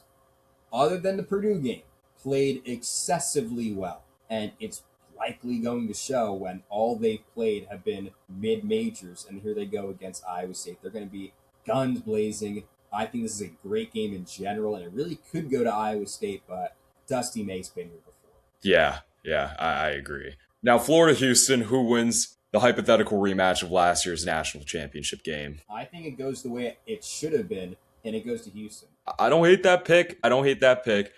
other than the Purdue game, played excessively well. And it's likely going to show when all they've played have been mid-majors. And here they go against Iowa State. They're going to be guns blazing. I think this is a great game in general, and it really could go to Iowa State, but Dusty May's been here before. Yeah, I agree. Now, Florida-Houston, who wins the hypothetical rematch of last year's national championship game? I think it goes the way it should have been, and it goes to Houston. I don't hate that pick.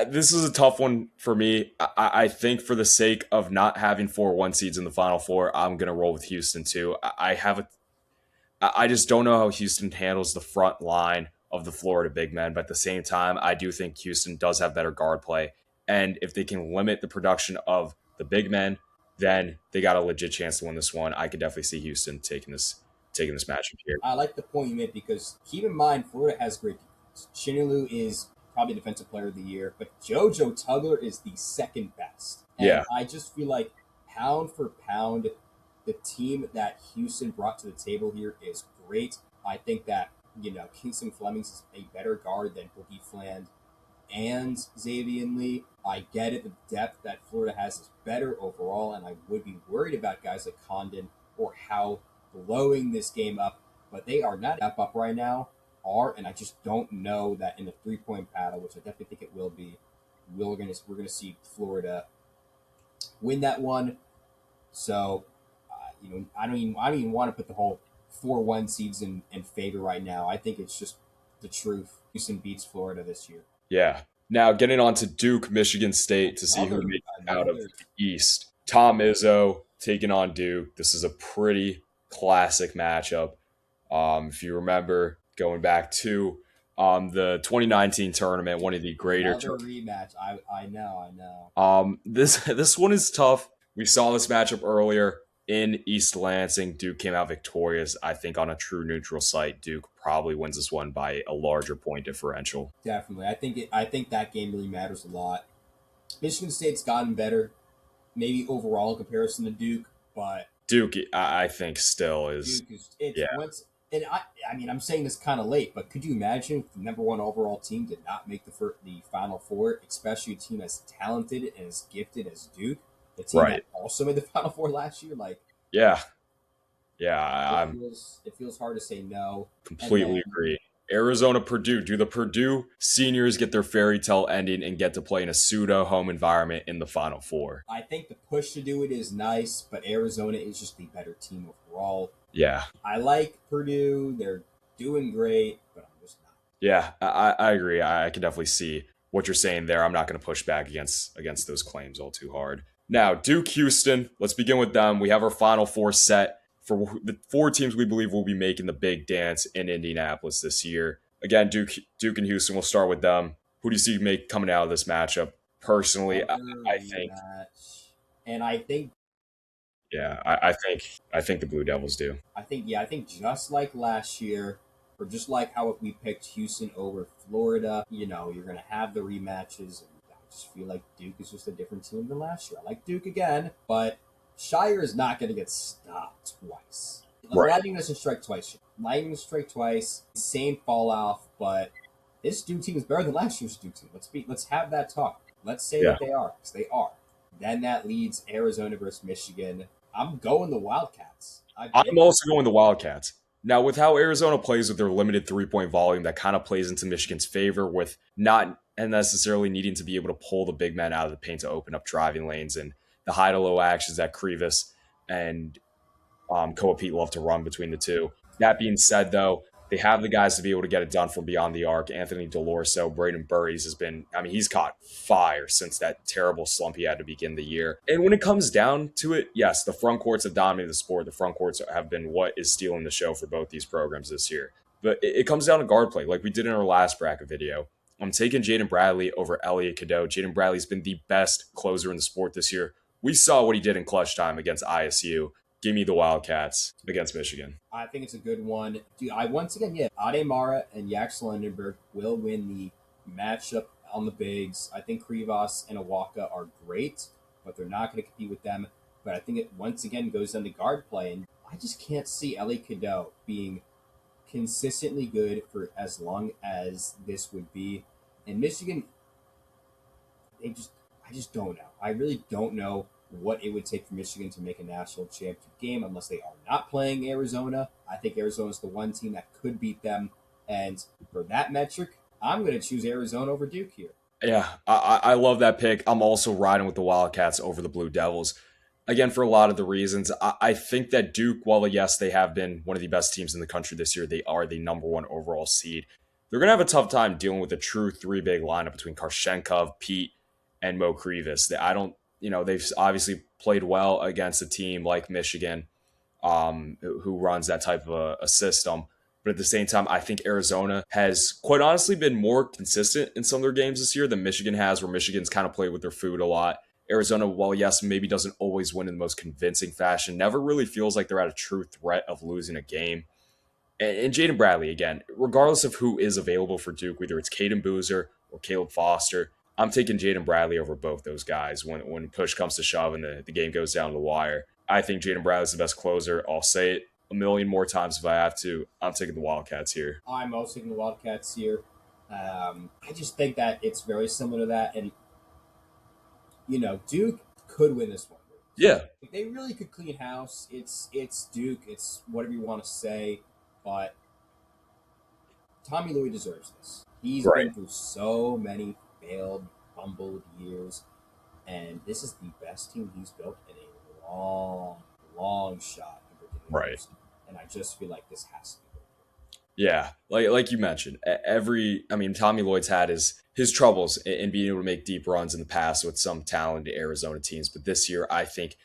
This is a tough one for me. I think for the sake of not having 4 1 seeds in the Final Four, I'm going to roll with Houston too. I just don't know how Houston handles the front line of the Florida big men, but at the same time, I do think Houston does have better guard play. And if they can limit the production of the big men, then they got a legit chance to win this one. I could definitely see Houston taking this matchup here. I like the point you made because keep in mind, Florida has great defense. Chinelu is probably Defensive Player of the Year, but JoJo Tugler is the second best. And I just feel like pound for pound, the team that Houston brought to the table here is great. I think that, Kingston Flemings is a better guard than Boogie Fland and Xavier Lee. I get it. The depth that Florida has is better overall, and I would be worried about guys like Condon or how blowing this game up, but they are not up right now, and I just don't know that in the 3-point battle, which I definitely think it will be, we're gonna see Florida win that one. So, I don't even want to put the whole 4-1 seeds in favor right now. I think it's just the truth. Houston beats Florida this year. Yeah. Now getting on to Duke, Michigan State to see who makes it out of the East. Tom Izzo taking on Duke. This is a pretty classic matchup. If you remember going back to The 2019 tournament, one of the greater. Another rematch. I know, I know. This one is tough. We saw this matchup earlier in East Lansing. Duke came out victorious. I think on a true neutral site, Duke probably wins this one by a larger point differential. Definitely. I think that game really matters a lot. Michigan State's gotten better, maybe overall in comparison to Duke, but Duke, I think, still is. Duke is it's Yeah, once and I mean I'm saying this kind of late, but could you imagine if the number one overall team did not make the Final Four, especially a team as talented and as gifted as Duke, the team that right. also made the Final Four last year? Like Yeah, yeah. I'm it feels hard to say no. And completely then agree. Arizona, Purdue. Do the Purdue seniors get their fairy tale ending and get to play in a pseudo home environment in the Final Four? I think the push to do it is nice, but Arizona is just the better team overall. Yeah, I like Purdue; they're doing great, but I'm just not. yeah. I agree. I can definitely see what you're saying there. I'm not going to push back against those claims all too hard. Now, Duke, Houston. Let's begin with them. We have our Final Four set for the four teams we believe will be making the big dance in Indianapolis this year. Again, Duke and Houston. We'll start with them. Who do you see make coming out of this matchup? Personally, Another I think, rematch, and I think yeah, I think the Blue Devils do. I think just like last year, or just like how we picked Houston over Florida, you're gonna have the rematches, and I just feel like Duke is just a different team than last year. I like Duke again, but Shire is not gonna get stopped twice. Right. Lightning doesn't strike twice. Lightning strike twice. Same fall off, but this Duke team is better than last year's Duke team. Let's have that talk. Let's say Yeah. that they are, because they are. Then that leads Arizona versus Michigan. I'm going the Wildcats. I've been I'm also going the Wildcats. Now, with how Arizona plays with their limited 3-point volume, that kind of plays into Michigan's favor with not necessarily needing to be able to pull the big men out of the paint to open up driving lanes and the high to low actions that Krivas and Koa Pete love to run between the two. That being said, though, they have the guys to be able to get it done from beyond the arc. Anthony Delorso, Braden Burries has been, I mean, he's caught fire since that terrible slump he had to begin the year. And when it comes down to it, yes, the front courts have dominated the sport. The front courts have been what is stealing the show for both these programs this year. But it comes down to guard play, like we did in our last bracket video. I'm taking Jaden Bradley over Elliot Cadeau. Jaden Bradley's been the best closer in the sport this year. We saw what he did in clutch time against ISU. Give me the Wildcats against Michigan. I think it's a good one. Dude, once again, yeah, Ademara and Jax Lundenberg will win the matchup on the bigs. I think Krivas and Awaka are great, but they're not going to compete with them. But I think it once again goes down to guard play, and I just can't see Ellie Cadeau being consistently good for as long as this would be. And Michigan, I just don't know. I really don't know what it would take for Michigan to make a national championship game unless they are not playing Arizona. I think Arizona is the one team that could beat them. And for that metric, I'm going to choose Arizona over Duke here. Yeah, I love that pick. I'm also riding with the Wildcats over the Blue Devils. Again, for a lot of the reasons. I think that Duke, while yes, they have been one of the best teams in the country this year, they are the number one overall seed. They're going to have a tough time dealing with a true three big lineup between Karshenkov, Pete, and Mo Krivas. I don't, they've obviously played well against a team like Michigan, who runs that type of a system. But at the same time, I think Arizona has quite honestly been more consistent in some of their games this year than Michigan has, where Michigan's kind of played with their food a lot. Arizona, while yes, maybe doesn't always win in the most convincing fashion, never really feels like they're at a true threat of losing a game. And Jaden Bradley, again, regardless of who is available for Duke, whether it's Caden Boozer or Caleb Foster, I'm taking Jaden Bradley over both those guys when push comes to shove and the game goes down the wire. I think Jaden Bradley's the best closer. I'll say it a million more times if I have to. I'm taking the Wildcats here. I'm also taking the Wildcats here. I just think that it's very similar to that. And, Duke could win this one. Yeah, If they really could clean house, it's Duke. It's whatever you want to say. But Tommy Louis deserves this. He's right. been through so many failed, fumbled years, and this is the best team he's built in a long, long shot in Virginia Right. University. And I just feel like this has to be good. Yeah, like you mentioned, Tommy Lloyd's had his troubles in being able to make deep runs in the past with some talented Arizona teams, but this year I think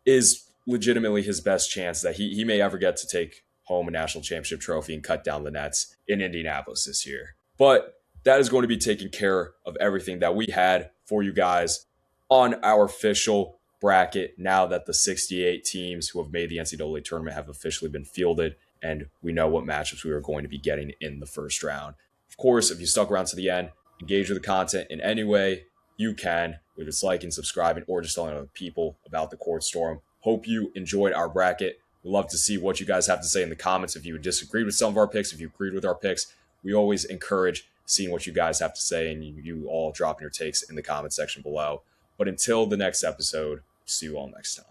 is legitimately his best chance that he may ever get to take home a national championship trophy and cut down the nets in Indianapolis this year. But that is going to be taking care of everything that we had for you guys on our official bracket now that the 68 teams who have made the NCAA tournament have officially been fielded, and we know what matchups we are going to be getting in the first round. Of course, if you stuck around to the end, engage with the content in any way you can, whether it's liking, subscribing, or just telling other people about the Court Storm. Hope you enjoyed our bracket. We'd love to see what you guys have to say in the comments. If you disagreed with some of our picks, if you agreed with our picks, we always encourage seeing what you guys have to say and you all dropping your takes in the comment section below. But until the next episode, see you all next time.